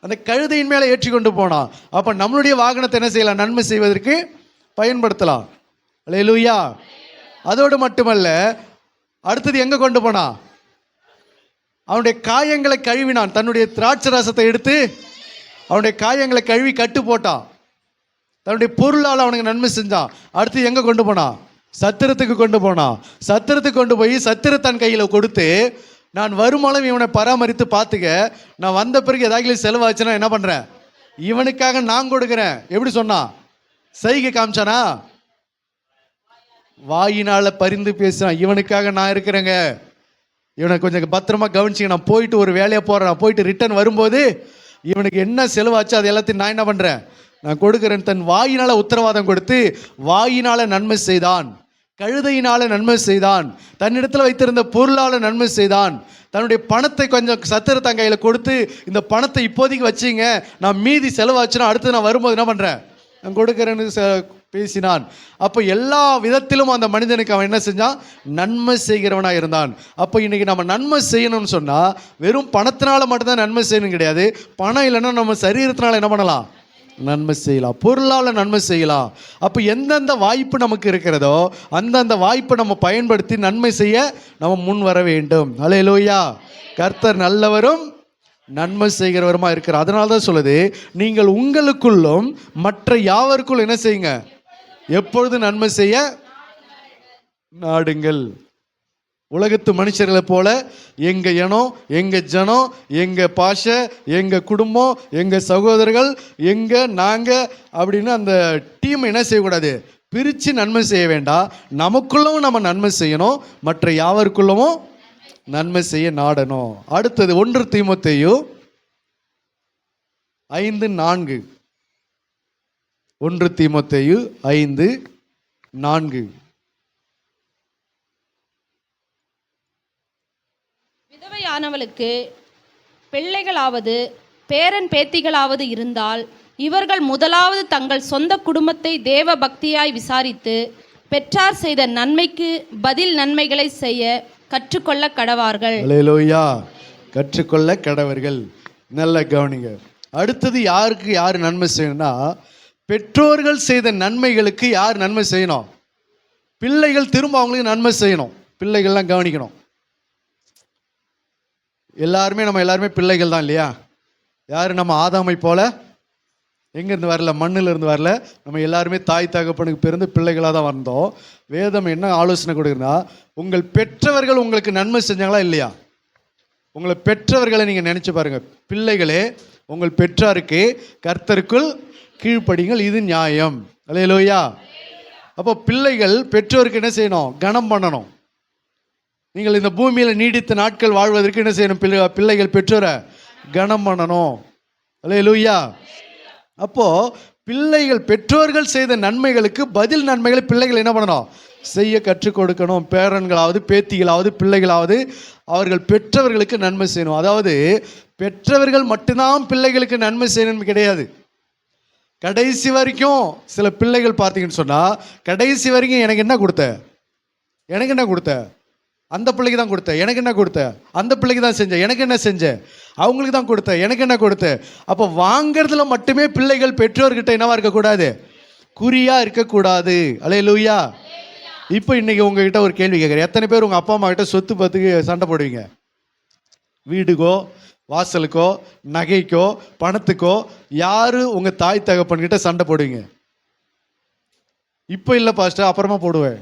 அந்த கழுதையின் மேலே ஏற்றி கொண்டு போனான். அப்போ நம்மளுடைய வாகனத்தை என்ன செய்யலாம்? நன்மை செய்வதற்கு பயன்படுத்தலாம். அல்லேலூயா. அதோடு மட்டுமல்ல, அடுத்தது எங்கே கொண்டு போனான்? அவனுடைய காயங்களை கழுவினான். தன்னுடைய திராட்சை ரசத்தை எடுத்து அவனுடைய காயங்களை கழுவி கட்டு போட்டான். தன்னுடைய பொருளால் அவனுக்கு நன்மை செஞ்சான். அடுத்து எங்கே கொண்டு போனான்? சத்திரத்துக்கு கொண்டு போனான். சத்திரத்துக்கு கொண்டு போய் சத்திரத்தன் கையில் கொடுத்து, நான் வருமானம் இவனை பராமரித்து பார்த்துக்க, நான் வந்த பிறகு ஏதாவது செலவாச்சுன்னா என்ன பண்ணுறேன்? இவனுக்காக நான் கொடுக்குறேன். எப்படி சொன்னான்? சைகை காமிச்சானா? வாயினால பரிந்து பேசுறான். இவனுக்காக நான் இருக்கிறேங்க, இவனை கொஞ்சம் பத்திரமா கவனிச்சிங்க, நான் போயிட்டு ஒரு வேலையை போகிறேன், நான் போயிட்டு ரிட்டர்ன் வரும்போது இவனுக்கு என்ன செலவாச்சு அது எல்லாத்தையும் நான் என்ன பண்ணுறேன்? நான் கொடுக்குறேன். தன் வாயினால உத்தரவாதம் கொடுத்து வாயினால நன்மை செய்தான், கழுதையினால நன்மை செய்தான், தன்னிடத்தில் வைத்திருந்த பொருளால் நன்மை செய்தான். தன்னுடைய பணத்தை கொஞ்சம் சத்திரத்தன் கையில் கொடுத்து, இந்த பணத்தை இப்போதைக்கு வச்சிங்க, நான் மீதி செலவாச்சுன்னா அடுத்து நான் வரும்போது என்ன பண்ணுறேன்? நான் கொடுக்குறேன்னு பேசினான். அப்போ எல்லா விதத்திலும் அந்த மனிதனுக்கு அவன் என்ன செஞ்சான்? நன்மை செய்கிறவனாக இருந்தான். அப்போ இன்னைக்கு நம்ம நன்மை செய்யணும்னு சொன்னால் வெறும் பணத்தினால மட்டும்தான் நன்மை செய்யணும் கிடையாது. பணம் இல்லைன்னா நம்ம சரீரத்தினால என்ன பண்ணலாம்? நன்மை செய்யலாம், பொருளால் நன்மை செய்யலாம். அப்போ எந்தெந்த வாய்ப்பு நமக்கு இருக்கிறதோ அந்தந்த வாய்ப்பை நம்ம பயன்படுத்தி நன்மை செய்ய நம்ம முன் வர வேண்டும். அல்லேலூயா. கர்த்தர் நல்லவரும் நன்மை செய்கிறவருமா இருக்கிறார். அதனால தான் சொல்லுது, நீங்கள் உங்களுக்குள்ளும் மற்ற யாவருக்குள் என்ன செய்யுங்க? எப்பொழுது நன்மை செய்ய நாடுங்கள். உலகத்து மனுஷர்களை போல எங்க இனம், எங்க ஜனம், எங்க பாஷை, எங்க குடும்பம், எங்க சகோதரர்கள், எங்க நாங்க அப்படின்னு அந்த டீம் என்ன செய்யக்கூடாது? பிரித்து நன்மை செய்ய வேண்டாம். நமக்குள்ளவும் நம்ம நன்மை செய்யணும், மற்ற யாவருக்குள்ளவும் நன்மை செய்ய நாடணும். அடுத்தது 1 தீமோத்தேயு 5:4. 1 தீமோத்தேயு 5:4. விதவையானவளுக்கு பிள்ளைகளாவது பேரன் பேத்திகளாவது இருந்தால் இவர்கள் முதலாவது தங்கள் சொந்த குடும்பத்தை தேவ பக்தியாய் விசாரித்து பெற்றார் செய்த நன்மைக்கு பதில் நன்மைகளை செய்ய கற்றுக்கொள்ள கடவார்கள். அல்லேலூயா. கற்றுக்கொள்ள கடவர்கள். நல்ல கவனிங்க. அடுத்தது யாருக்கு யார் நன்மை செய்யணும்னா, பெற்றோர்கள் செய்த நன்மைகளுக்கு யார் நன்மை செய்யணும்? பிள்ளைகள் திரும்ப அவங்களுக்கு நன்மை செய்யணும். பிள்ளைகள்லாம் கவனிக்கணும். நம்ம எல்லாருமே பிள்ளைகள் தான் இல்லையா? யார் நம்ம ஆதாமை போல எங்கேருந்து வரல, மண்ணில் இருந்து வரல. நம்ம எல்லாருமே தாய் தகப்பனுக்கு பிறந்து பிள்ளைகளாக தான் வந்தோம். வேதம் என்ன ஆலோசனை கொடுக்குறா, உங்கள் பெற்றவர்கள் உங்களுக்கு நன்மை செஞ்சாங்களா இல்லையா? உங்களை பெற்றவர்களை நீங்கள் நினச்சி பாருங்கள். பிள்ளைகளே, உங்கள் பெற்றாருக்கு கர்த்தருக்குள் கீழ்ப்படிங்கள், இது நியாயம். அல்லேலூயா. அப்போ பிள்ளைகள் பெற்றோருக்கு என்ன செய்யணும்? கனம் பண்ணணும். நீங்கள் இந்த பூமியில் நீடித்த நாட்கள் வாழ்வதற்கு என்ன செய்யணும்? பிள்ளைகள் பெற்றோரை கனம் பண்ணணும். அல்லேலூயா. அப்போ பிள்ளைகள் பெற்றோர்கள் செய்த நன்மைகளுக்கு பதில் நன்மைகளை பிள்ளைகள் என்ன பண்ணணும்? செய்ய கற்றுக் கொடுக்கணும். பேரன்களாவது பேத்திகளாவது பிள்ளைகளாவது அவர்கள் பெற்றவர்களுக்கு நன்மை செய்யணும். அதாவது பெற்றவர்கள் மட்டும்தான் பிள்ளைகளுக்கு நன்மை செய்யணும் கிடையாது. கடைசி வரைக்கும் சில பிள்ளைகள் பார்த்தீங்கன்னு சொன்னால், கடைசி வரைக்கும் எனக்கு என்ன கொடுத்த, அந்த பிள்ளைக்கு தான் கொடுத்த, எனக்கு என்ன கொடுத்த? அந்த பிள்ளைக்கு தான் செஞ்ச, எனக்கு என்ன செஞ்ச? அவங்களுக்கு தான் கொடுத்த, எனக்கு என்ன கொடுத்த? அப்போ வாங்கிறதுல மட்டுமே பிள்ளைகள் பெற்றோர்கிட்ட என்னவா இருக்கக்கூடாது? குறியா இருக்கக்கூடாது. அல்லேலூயா. இப்போ இன்னைக்கு உங்ககிட்ட ஒரு கேள்வி கேட்குறேன். எத்தனை பேர் உங்கள் அப்பா அம்மா கிட்ட சொத்து பத்துக்கு சண்டை போடுவீங்க? வீடுக்கோ, வாசலுக்கோ, நகைக்கோ, பணத்துக்கோ யாரு உங்கள் தாய் தகப்பன்கிட்ட சண்டை போடுவீங்க? இப்போ இல்லை பாஸ்டர், அப்புறமா போடுவேன்.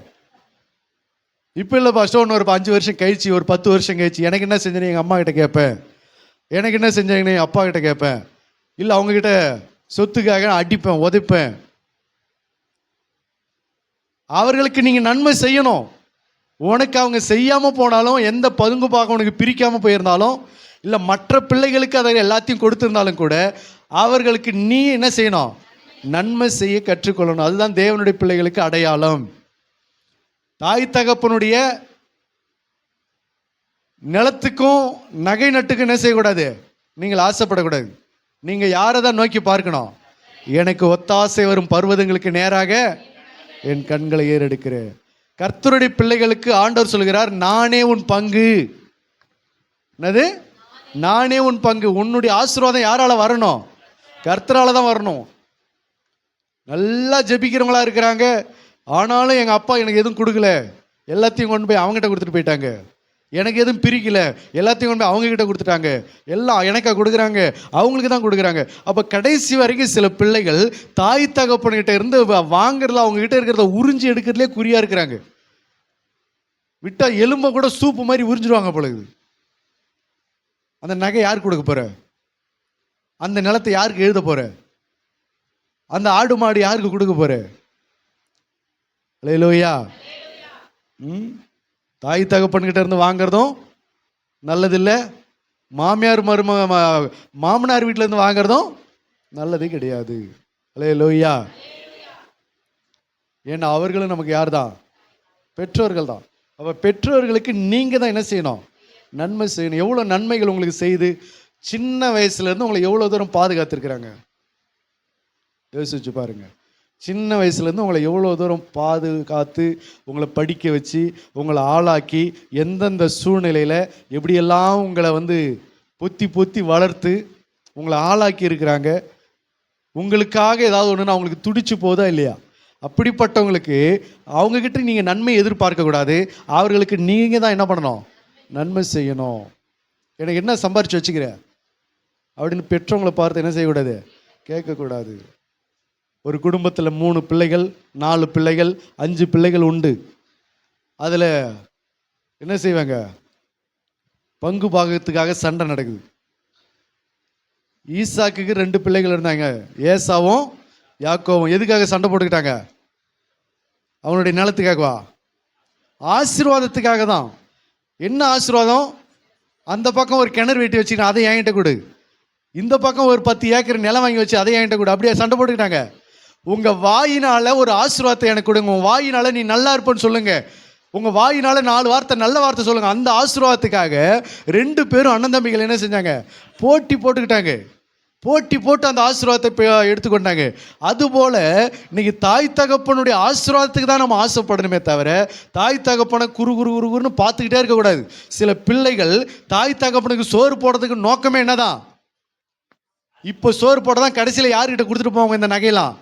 இப்போ இல்லை பாஸ்டர், ஒன்று ஒரு 5 வருஷம் கழிச்சு, ஒரு 10 வருஷம் கழிச்சு, எனக்கு என்ன செஞ்சேன்னு எங்கள் அம்மா கிட்ட கேட்பேன், எனக்கு என்ன செஞ்சேன்னு எங்கள் அப்பா கிட்ட கேட்பேன். இல்லை அவங்கக்கிட்ட சொத்துக்காக அடிப்பேன், உதைப்பேன். அவர்களுக்கு நீங்கள் நன்மை செய்யணும். உனக்கு அவங்க செய்யாமல் போனாலும், எந்த பதுங்கு பார்க்க உனக்கு பிரிக்காமல் போயிருந்தாலும், இல்லை மற்ற பிள்ளைகளுக்கு அதை எல்லாத்தையும் கொடுத்துருந்தாலும் கூட அவர்களுக்கு நீ என்ன செய்யணும்? நன்மை செய்ய கற்றுக்கொள்ளணும். அதுதான் தேவனுடைய பிள்ளைகளுக்கு அடையாளம். தாய் தகப்பனுடைய நிலத்துக்கும் நகை நட்டுக்கும் என்ன செய்யக்கூடாது? நீங்கள் ஆசைப்படக்கூடாது. நீங்கள் யாரை தான் நோக்கி பார்க்கணும்? எனக்கு ஒத்தாசை வரும் பர்வதங்களுக்கு நேராக என் கண்களை ஏறெடுக்கிறேன். கர்த்தருடைய பிள்ளைகளுக்கு ஆண்டவர் சொல்கிறார், நானே உன் பங்கு. என்னது? நானே உன் பங்கு. உன்னுடைய ஆசீர்வாதம் யாரால வரணும்? கர்த்தரால தான் வரணும். நல்லா ஜெபிக்கிறவங்களா இருக்கிறாங்க, ஆனாலும் எங்கள் அப்பா எனக்கு எதுவும் கொடுக்கல, எல்லாத்தையும் கொண்டு போய் அவங்ககிட்ட கொடுத்துட்டு போயிட்டாங்க. எனக்கு எதுவும் பிரிக்கல, எல்லாத்தையும் கொண்டு போய் அவங்ககிட்ட கொடுத்துட்டாங்க. எல்லாம் எனக்கா கொடுக்குறாங்க, அவங்களுக்கு தான் கொடுக்குறாங்க. அப்போ கடைசி வரைக்கும் சில பிள்ளைகள் தாய் தகப்பன்கிட்ட இருந்து வாங்குறதுல, அவங்ககிட்ட இருக்கிறத உறிஞ்சி எடுக்கிறதுலே குறியா இருக்கிறாங்க. விட்டா எலும்பை கூட சூப்பு மாதிரி உறிஞ்சிடுவாங்க பொழுது. அந்த நகை யாருக்கு கொடுக்க போற? அந்த நிலத்தை யாருக்கு எழுத போற? அந்த ஆடு மாடு யாருக்கு கொடுக்க போற? அல்லேலூயா. தாய் தகப்பன்கிட்ட இருந்து வாங்குறதும் நல்லதில்லை, மாமனார் வீட்டில இருந்து வாங்குறதும் நல்லது கிடையாது. அல்லேலூயா. ஏன்னா அவர்களும் நமக்கு யார் தான்? பெற்றோர்கள் தான். அப்போ பெற்றோர்களுக்கு நீங்கள் தான் என்ன செய்யணும்? நன்மை செய்யணும். எவ்வளோ நன்மைகள் உங்களுக்கு செய்து சின்ன வயசுலேருந்து உங்களை எவ்வளோ தூரம் பாதுகாத்துருக்குறாங்க யோசிச்சு பாருங்க. சின்ன வயசுலேருந்து உங்களை எவ்வளோ தூரம் பாதுகாத்து உங்களை படிக்க வச்சு உங்களை ஆளாக்கி எந்தெந்த சூழ்நிலையில் எப்படியெல்லாம் உங்களை பொத்தி பொத்தி வளர்த்து உங்களை ஆளாக்கி இருக்கிறாங்க. உங்களுக்காக ஏதாவது ஒன்றுனா அவங்களுக்கு துடிச்சு போதா இல்லையா? அப்படிப்பட்டவங்களுக்கு அவங்கக்கிட்ட நீங்கள் நன்மை எதிர்பார்க்கக்கூடாது. அவர்களுக்கு நீங்கள் தான் என்ன பண்ணணும்? நன்மை செய்யணும். எனக்கு என்ன சம்பாரித்து வச்சுக்கிற அப்படின்னு பெற்றவங்களை பார்த்து என்ன செய்யக்கூடாது? கேட்கக்கூடாது. ஒரு குடும்பத்தில் 3 பிள்ளைகள், 4 பிள்ளைகள், 5 பிள்ளைகள் உண்டு. அதில் என்ன செய்வாங்க? பங்கு பாகத்துக்காக சண்டை நடக்குது. ஈசாக்குக்கு 2 பிள்ளைகள் இருந்தாங்க, ஏசாவும் யாக்கோவும். எதுக்காக சண்டை போட்டுக்கிட்டாங்க? அவனுடைய நிலத்துக்காகவா? ஆசீர்வாதத்துக்காக தான். என்ன ஆசீர்வாதம்? அந்த பக்கம் ஒரு கிணறு வெட்டி வச்சுக்கிட்டு அதை என்கிட்ட கொடு, இந்த பக்கம் ஒரு 10 ஏக்கர் நிலம் வாங்கி வச்சு அதை என்கிட்ட கொடு. அப்படியே சண்டை போட்டுக்கிட்டாங்க. உங்கள் வாயினால் ஒரு ஆசீர்வாதத்தை எனக்கு கொடுங்க, உங்கள் வாயினால் நீ நல்லா இருப்பேன்னு சொல்லுங்க, உங்கள் வாயினால் 4 வார்த்தை நல்ல வார்த்தை சொல்லுங்க. அந்த ஆசீர்வாதத்துக்காக 2 பேரும் அண்ணன் தம்பிகள் என்ன செஞ்சாங்க? போட்டி போட்டுக்கிட்டாங்க. போட்டி போட்டு அந்த ஆசீர்வாதத்தை எடுத்துக்கொண்டாங்க. அதுபோல் இன்னைக்கு தாய் தகப்பனுடைய ஆசீர்வாதத்துக்கு தான் நம்ம ஆசைப்படணுமே தவிர தாய் தகப்பனை குறுன்னு பார்த்துக்கிட்டே இருக்கக்கூடாது. சில பிள்ளைகள் தாய் தகப்பனுக்கு சோறு போடுறதுக்கு நோக்கமே என்னதான்? இப்போ சோறு போடுறதான், கடைசியில் யார்கிட்ட கொடுத்துட்டு போவாங்க இந்த நகையெல்லாம்?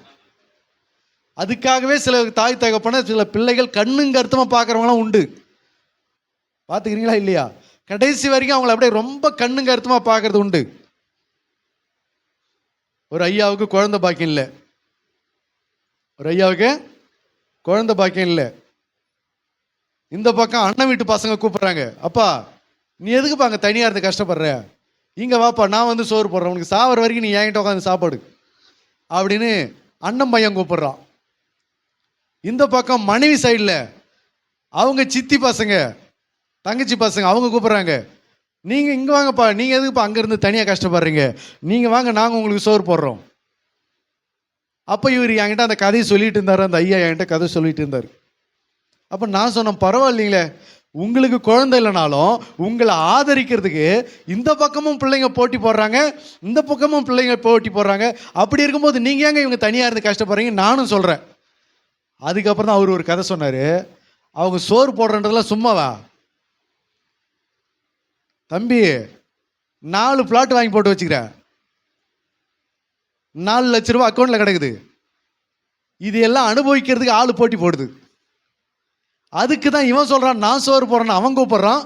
அதுக்காகவே சில தாய் தகப்பனை சில பிள்ளைகள் கண்ணுங்க அர்த்தமாக பார்க்குறவங்களாம் உண்டு. பார்த்துக்கிறீங்களா இல்லையா? கடைசி வரைக்கும் அவங்கள அப்படியே ரொம்ப கண்ணுங்க அர்த்தமாக பார்க்கறது உண்டு. ஒரு ஐயாவுக்கு குழந்தை பாக்கியம் இல்லை. இந்த பக்கம் அண்ணன் வீட்டு பசங்க கூப்பிட்றாங்க, அப்பா நீ எதுக்குப்பா அங்கே தனியாக இருந்து கஷ்டப்படுற, இங்கே வாப்பா நான் சோறு போடுறேன், உனக்கு சாவர வரைக்கும் நீ என்கிட்ட உட்காந்து சாப்பாடு அப்படின்னு அண்ணன் பையன் கூப்பிட்றான். இந்த பக்கம் மனைவி சைடில் அவங்க சித்தி பசங்க தங்கச்சி பசங்க அவங்க கூப்பிட்றாங்க, நீங்கள் இங்கே வாங்கப்பா, நீங்கள் எதுக்குப்பா அங்கேருந்து தனியாக கஷ்டப்படுறீங்க, நீங்கள் வாங்க நாங்கள் உங்களுக்கு சோறு போடுறோம். அப்போ இவர் என்கிட்ட அந்த கதையை சொல்லிட்டு இருந்தார், அந்த ஐயா என்கிட்ட கதை சொல்லிட்டு இருந்தார். அப்போ நான் சொன்னேன், பரவாயில்லைங்களே, உங்களுக்கு குழந்தை இல்லைனாலும் உங்களை ஆதரிக்கிறதுக்கு இந்த பக்கமும் பிள்ளைங்க போட்டி போடுறாங்க, இந்த பக்கமும் பிள்ளைங்க போட்டி போடுறாங்க. அப்படி இருக்கும்போது நீங்கள் ஏங்க இவங்க தனியாக இருந்து கஷ்டப்படுறீங்க நானும் சொல்கிறேன். அதுக்கப்புறம் தான் அவர் ஒரு கதை சொன்னார். அவங்க சோறு போடுறன்றதுலாம் சும்மாவா, தம்பி 4 பிளாட் வாங்கி போட்டு வச்சுக்கிற, 4 லட்ச ரூபா அக்கௌண்ட்ல கிடக்குது, இது எல்லாம் அனுபவிக்கிறதுக்கு ஆள் போட்டி போடுது. அதுக்கு தான் இவன் சொல்றான் நான் சோறு போறேன்னு அவன் கூப்பிடுறான்,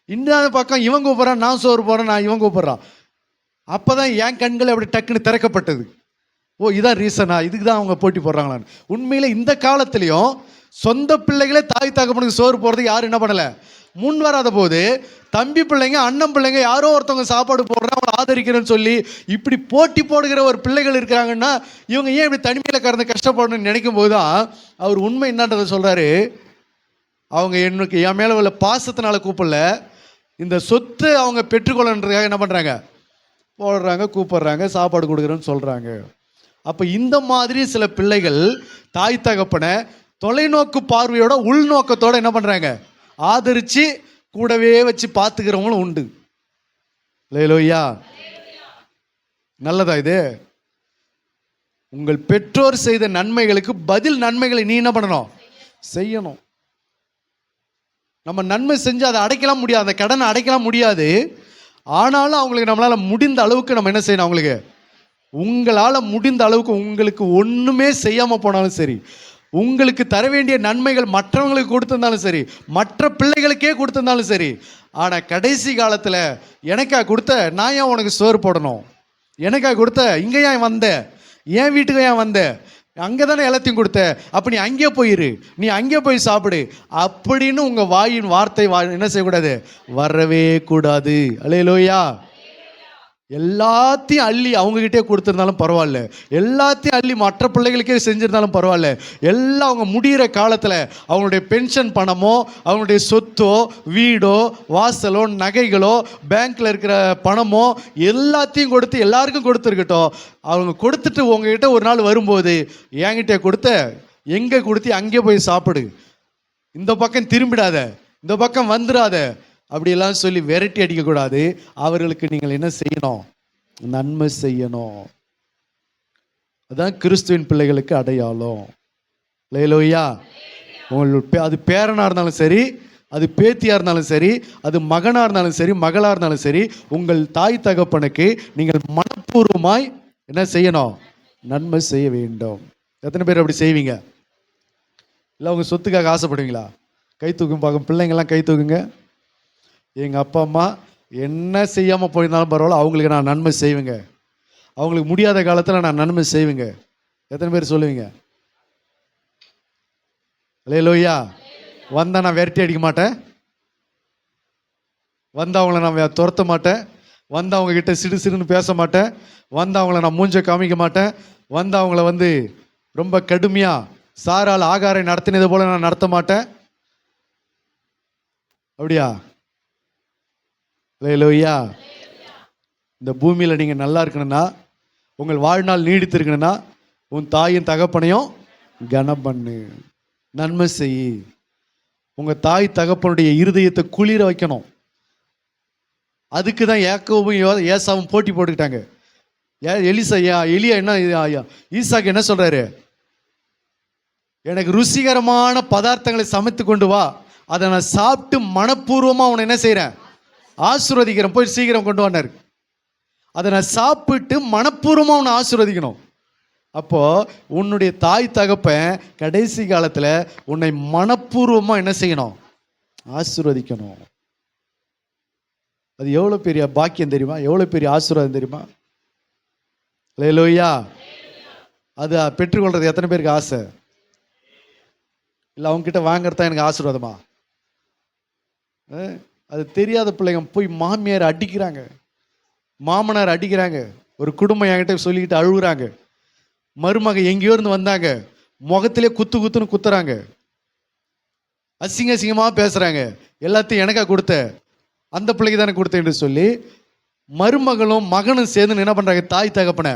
இந்த பக்கம் இவன் கூப்பிடுறான் நான் சோறு போறேன் நான் இவன் கூப்பிடுறான். அப்பதான் என் கண்கள் அப்படி டக்குன்னு திறக்கப்பட்டது. ஓ இதான் ரீசனா, இதுக்கு தான் அவங்க போட்டி போடுறாங்களான்னு. உண்மையில இந்த காலத்திலையும் சொந்த பிள்ளைகளே தாய் தகப்பனுக்கு சோறு போடுறதுக்கு யாரும் என்ன பண்ணல, முன் வராத போது தம்பி பிள்ளைங்க அண்ணன் பிள்ளைங்க யாரோ ஒருத்தவங்க சாப்பாடு போடுறேன் அவங்களை ஆதரிக்கிறேன்னு சொல்லி இப்படி போட்டி போடுகிற ஒரு பிள்ளைகள் இருக்கிறாங்கன்னா இவங்க ஏன் இப்படி தனிமையில் கடந்து கஷ்டப்படணும்னு நினைக்கும் போது தான் அவர் உண்மை என்னன்றதை சொல்றாரு. அவங்க என் மேலே உள்ள பாசத்தினால கூப்பிடல, இந்த சொத்து அவங்க பெற்றுக்கொள்ளன்றதுக்காக என்ன பண்ணுறாங்க, போடுறாங்க, கூப்பிடுறாங்க, சாப்பாடு கொடுக்குறேன்னு சொல்கிறாங்க. அப்போ இந்த மாதிரி சில பிள்ளைகள் தாய் தகப்பனை தொலைநோக்கு பார்வையோட உள்நோக்கத்தோட என்ன பண்ணுறாங்க, ஆதரித்து கூடவே வச்சு பார்த்துக்கிறவங்களும் உண்டு. லேலோய்யா, நல்லதா இது? உங்கள் பெற்றோர் செய்த நன்மைகளுக்கு பதில் நன்மைகளை நீ என்ன பண்ணணும், செய்யணும். நம்ம நன்மை செஞ்சு அதை அடைக்கலாம் முடியாது, அந்த கடனை அடைக்கலாம் முடியாது. ஆனாலும் அவங்களுக்கு நம்மளால் முடிந்த அளவுக்கு நம்ம என்ன செய்யணும், அவங்களுக்கு உங்களால் முடிந்த அளவுக்கு, உங்களுக்கு ஒன்றுமே செய்யாமல் போனாலும் சரி, உங்களுக்கு தர வேண்டிய நன்மைகள் மற்றவங்களுக்கு கொடுத்திருந்தாலும் சரி, மற்ற பிள்ளைகளுக்கே கொடுத்திருந்தாலும் சரி, ஆனால் கடைசி காலத்தில் எனக்கா கொடுத்த, நான் ஏன் உனக்கு சோறு போடணும், எனக்கா கொடுத்த, இங்கே ஏன் வந்த, என் வீட்டுக்கு ஏன் வந்த, அங்கே தானே எல்லாத்தையும் கொடுத்த, அப்போ நீ அங்கே போயிரு, நீ அங்கே போய் சாப்பிடு அப்படின்னு உங்கள் வாயின் வார்த்தை என்ன செய்யக்கூடாது, வரவே கூடாது. அல்லேலூயா. எல்லாத்தையும் அள்ளி அவங்ககிட்டே கொடுத்துருந்தாலும் பரவாயில்ல, எல்லாத்தையும் அள்ளி மற்ற பிள்ளைகளுக்கே செஞ்சிருந்தாலும் பரவாயில்ல, எல்லாம் அவங்க முடிகிற காலத்தில் அவங்களுடைய பென்ஷன் பணமோ, அவங்களுடைய சொத்தோ, வீடோ, வாசலோ, நகைகளோ, பேங்க்கில் இருக்கிற பணமோ எல்லாத்தையும் கொடுத்து எல்லாருக்கும் கொடுத்துருக்கட்டும். அவங்க கொடுத்துட்டு உங்ககிட்ட ஒரு நாள் வரும்போது என்கிட்ட கொடுத்த, எங்கே கொடுத்து அங்கே போய் சாப்பிடு, இந்த பக்கம் திரும்பிடாத, இந்த பக்கம் வந்துடாத அப்படியெல்லாம் சொல்லி விரட்டி அடிக்கக்கூடாது. அவர்களுக்கு நீங்கள் என்ன செய்யணும், நன்மை செய்யணும். அதான் கிறிஸ்துவின் பிள்ளைகளுக்கு அடையாளம். லேலோய்யா. உங்கள் அது பேரனாக இருந்தாலும் சரி, அது பேத்தியாக இருந்தாலும் சரி, அது மகனாக இருந்தாலும் சரி, மகளாக இருந்தாலும் சரி, உங்கள் தாய் தகப்பனுக்கு நீங்கள் மனப்பூர்வமாய் என்ன செய்யணும், நன்மை செய்ய வேண்டும். எத்தனை பேர் அப்படி செய்வீங்க? இல்லை உங்கள் சொத்துக்காக ஆசைப்படுவீங்களா? கை தூக்கும் பார்க்கும் பிள்ளைங்கள்லாம் கை தூக்குங்க. எங்கள் அப்பா அம்மா என்ன செய்யாமல் போயிருந்தாலும் பரவாயில்ல, அவங்களுக்கு நான் நன்மை செய்வேங்க, அவங்களுக்கு முடியாத காலத்தில் நான் நன்மை செய்வேங்க. எத்தனை பேர் சொல்லுவீங்க? அல்லேலூயா. வந்தால் நான் விரட்டி அடிக்க மாட்டேன், வந்து அவங்கள நான் துரத்த மாட்டேன், வந்து அவங்கக்கிட்ட சிடு சிடுன்னு பேச மாட்டேன், வந்து அவங்கள நான் மூஞ்ச காமிக்க மாட்டேன், வந்து அவங்கள ரொம்ப கடுமையாக சாரால் ஆகாரம் நடத்தினது போல் நான் நடத்த மாட்டேன். அப்படியா? அல்லேலூயா. இந்த பூமியில் நீங்கள் நல்லா இருக்கணும்னா, உங்கள் வாழ்நாள் நீடித்து இருக்கணும்னா, உன் தாயின் தகப்பனையும் கனம் பண்ணு, நன்மை செய். உங்கள் தாய் தகப்பனுடைய இருதயத்தை குளிர வைக்கணும். அதுக்கு தான் யாக்கோபும் ஏசாவும் போட்டி போட்டுக்கிட்டாங்க. எலியா என்ன, ஈசாக்கு என்ன சொல்றாரு, எனக்கு ருசிகரமான பதார்த்தங்களை சமைத்து கொண்டு வா, அதை நான் சாப்பிட்டு மனப்பூர்வமாக அவனை என்ன செய்கிறேன், ஆசீர்வதிக்கிறேன், போய் சீக்கிரம் கொண்டு வந்தார். அதை நான் சாப்பிட்டு மனப்பூர்வமாக அவனை ஆசீர்வதிக்கணும். அப்போ உன்னுடைய தாய் தகப்பன் கடைசி காலத்தில் உன்னை மனப்பூர்வமாக என்ன செய்யணும், ஆசீர்வதிக்கணும். அது எவ்வளோ பெரிய பாக்கியம் தெரியுமா, எவ்வளோ பெரிய ஆசீர்வாதம் தெரியுமா? அல்லேலூயா. அது பெற்றுக்கொள்றது எத்தனை பேருக்கு ஆசை? இல்லை அவங்ககிட்ட வாங்கறதா எனக்கு ஆசீர்வாதமா? அது தெரியாத பிள்ளைங்க போய் மாமியார் அடிக்கிறாங்க, மாமனார் அடிக்கிறாங்க, ஒரு குடும்பம் என்கிட்ட சொல்லிக்கிட்டு அழுகுறாங்க, மருமக எங்கேயோ இருந்து வந்தாங்க, முகத்திலே குத்து குத்துன்னு குத்துறாங்க, அசிங்கமாக பேசுகிறாங்க, எல்லாத்தையும் எனக்கா கொடுத்த, அந்த பிள்ளைக்கு தானே கொடுத்தேன்னு சொல்லி மருமகளும் மகனும் சேர்ந்து என்ன பண்ணுறாங்க, தாய் தகப்பனை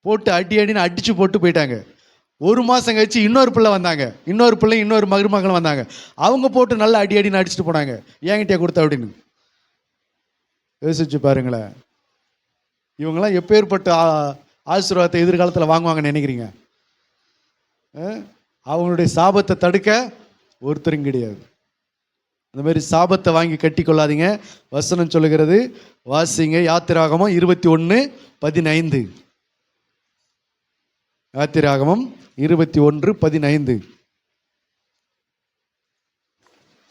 போட்டு அடின்னு அடித்து போட்டு போயிட்டாங்க. ஒரு மாதம் கழிச்சு இன்னொரு பிள்ளை வந்தாங்க, இன்னொரு பிள்ளை இன்னொரு மருமகளும் வந்தாங்க, அவங்க போட்டு நல்லா அடின்னு அடிச்சுட்டு போனாங்க, என்கிட்டே கொடுத்த அப்படின்னு. யோசிச்சு பாருங்களேன், இவங்கெல்லாம் எப்பேற்பட்ட ஆசீர்வாதத்தை எதிர்காலத்தில் வாங்குவாங்கன்னு நினைக்கிறீங்க? அவங்களுடைய சாபத்தை தடுக்க ஒருத்தரும் கிடையாது. இந்த மாதிரி சாபத்தை வாங்கி கட்டி கொள்ளாதீங்க. வசனம் சொல்லுகிறது, வாசிங்க. யாத்திராகமம் 21:15. யாத்திராகமம் 21:15.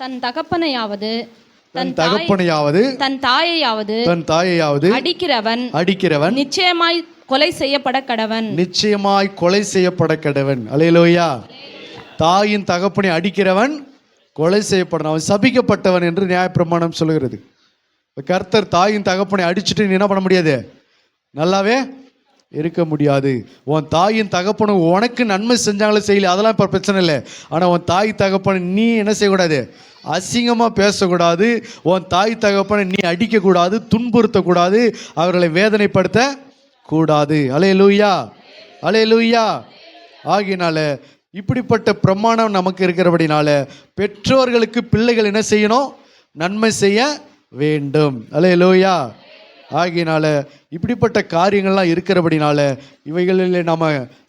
தன் தகப்பனையாவது தன் தகப்பனையாவது தன் தாயையாவது தன் தாயையாவது அடிக்கிறவன் நிச்சயமாய் கொலை செய்யப்பட கடவன். நிச்சயமாய் கொலை செய்யப்பட கடவன். அல்லேலூயா. தாயின் தகப்பனை அடிக்கிறவன் கொலை செய்யப்படணும், அவன் சபிக்கப்பட்டவன் என்று நியாயப்பிரமாணம் சொல்லுகிறது. கர்த்தர் தாயின் தகப்பனை அடிச்சுட்டு நீ என்ன பண்ண முடியாது, நல்லாவே இருக்க முடியாது. உன் தாயின் தகப்பனும் உனக்கு நன்மை செஞ்சாங்களும் செய்யல, அதெல்லாம் இப்போ பிரச்சனை இல்லை. ஆனால் உன் தாய் தகப்பனை நீ என்ன செய்யக்கூடாது, அசிங்கமாக பேசக்கூடாது. உன் தாய் தகப்பனை நீ அடிக்கக்கூடாது, துன்புறுத்தக்கூடாது, அவர்களை வேதனைப்படுத்த கூடாது. அல்லேலூயா, அல்லேலூயா. ஆகினால இப்படிப்பட்ட பிரமாணம் நமக்கு இருக்கிறபடினால பெற்றோர்களுக்கு பிள்ளைகள் என்ன செய்யணும், நன்மை செய்ய வேண்டும். அல்லேலூயா. ஆகினால இப்படிப்பட்ட காரியங்கள்லாம் இருக்கிறபடினால இவைகளில் நாம்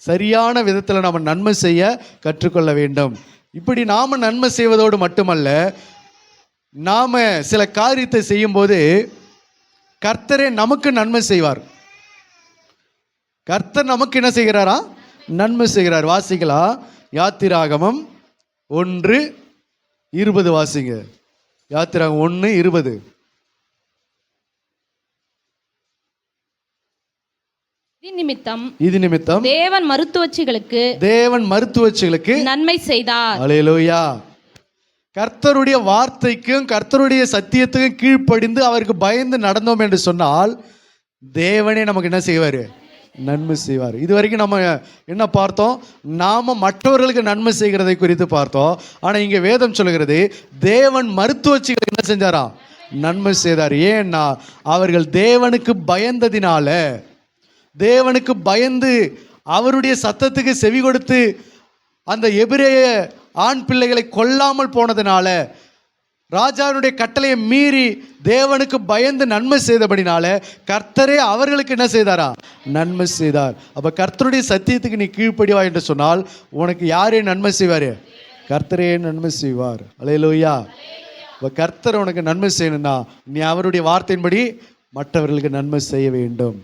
சரியான விதத்தில் நாம் நன்மை செய்ய கற்றுக்கொள்ள வேண்டும். இப்படி நாம் நன்மை செய்வதோடு மட்டுமல்ல, நாம் சில காரியத்தை செய்யும்போது கர்த்தரே நமக்கு நன்மை செய்வார். கர்த்தர் நமக்கு என்ன செய்கிறாரா, நன்மை செய்கிறார். வாசிக்கலாம். யாத்திராகமம் 1:20 வாசிங்க. யாத்திராகமம் 1:20. இது நிமித்தம் தேவன் மருத்துவச்சிகளுக்கு நன்மை செய்தார். அல்லேலூயா. கர்த்தருடைய வார்த்தைக்கும் கர்த்தருடைய சத்தியத்துக்கும் கீழ்ப்படிந்து அவருக்கு பயந்து நடந்தோம் என்று சொன்னால் தேவனே நமக்கு என்ன செய்வார், நன்மை செய்வார். இது வரைக்கும் நம்ம என்ன பார்த்தோம், நாம மற்றவர்களுக்கு நன்மை செய்கிறதை குறித்து பார்த்தோம். ஆனால் இங்கே வேதம் சொல்லுகிறது தேவன் மருத்துவச்சிகளுக்கு என்ன செஞ்சாரா, நன்மை செய்தார். ஏன்னா அவர்கள் தேவனுக்கு பயந்ததினால, தேவனுக்கு பயந்து அவருடைய சத்தத்துக்கு செவி கொடுத்து அந்த எபிரேய ஆண் பிள்ளைகளை கொல்லாமல் போனதுனால, ராஜாவினுடைய கட்டளையை மீறி தேவனுக்கு பயந்து நன்மை செய்தபடினால கர்த்தரே அவர்களுக்கு என்ன செய்தாரா, நன்மை செய்தார். அப்போ கர்த்தருடைய சத்தியத்துக்கு நீ கீழ்ப்படிவா என்று சொன்னால் உனக்கு யாரே நன்மை செய்வார், கர்த்தரே நன்மை செய்வார். அல்லேலூயா. இப்போ கர்த்தர் உனக்கு நன்மை செய்யணும்னா நீ அவருடைய வார்த்தையின்படி மற்றவர்களுக்கு நன்மை செய்ய வேண்டும்.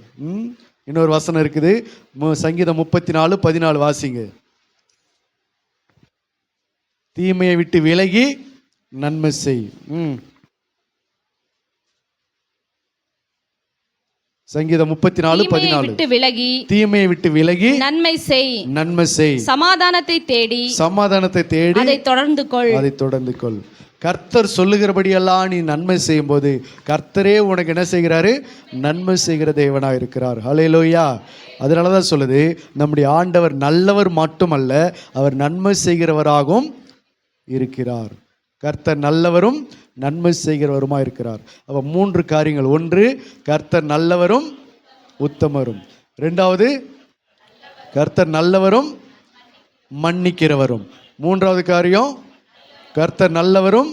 இன்னொரு வசனம் இருக்குது, சங்கீதம் 34:14 வாசிங்க. தீமையை விட்டு விலகி நன்மை செய். சங்கீதம் 34:14. தீமையை விட்டு விலகி நன்மை செய். சமாதானத்தை தேடி அதை தொடர்ந்து கொள். கர்த்தர் சொல்லுகிறபடியெல்லாம் நீ நன்மை செய்யும் போது கர்த்தரே உனக்கு என்ன செய்கிறாரு, நன்மை செய்கிற தேவனாக இருக்கிறார். ஹல்லேலூயா. அதனால தான் சொல்லுது, நம்முடைய ஆண்டவர் நல்லவர் மட்டுமல்ல, அவர் நன்மை செய்கிறவராகவும் இருக்கிறார். கர்த்தர் நல்லவரும் நன்மை செய்கிறவருமா இருக்கிறார். அப்போ 3 காரியங்கள். 1, கர்த்தர் நல்லவரும் உத்தமரும். 2வது, கர்த்தர் நல்லவரும் மன்னிக்கிறவரும். 3வது காரியம், கர்த்தர் நல்லவரும்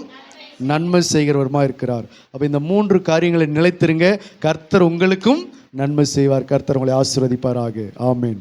நன்மை செய்கிறவருமா இருக்கிறார். அப்போ இந்த 3 காரியங்களை நிலைத்திருங்க. கர்த்தர் உங்களுக்கும் நன்மை செய்வார். கர்த்தர் உங்களை ஆசீர்வதிப்பாராக. ஆமென்.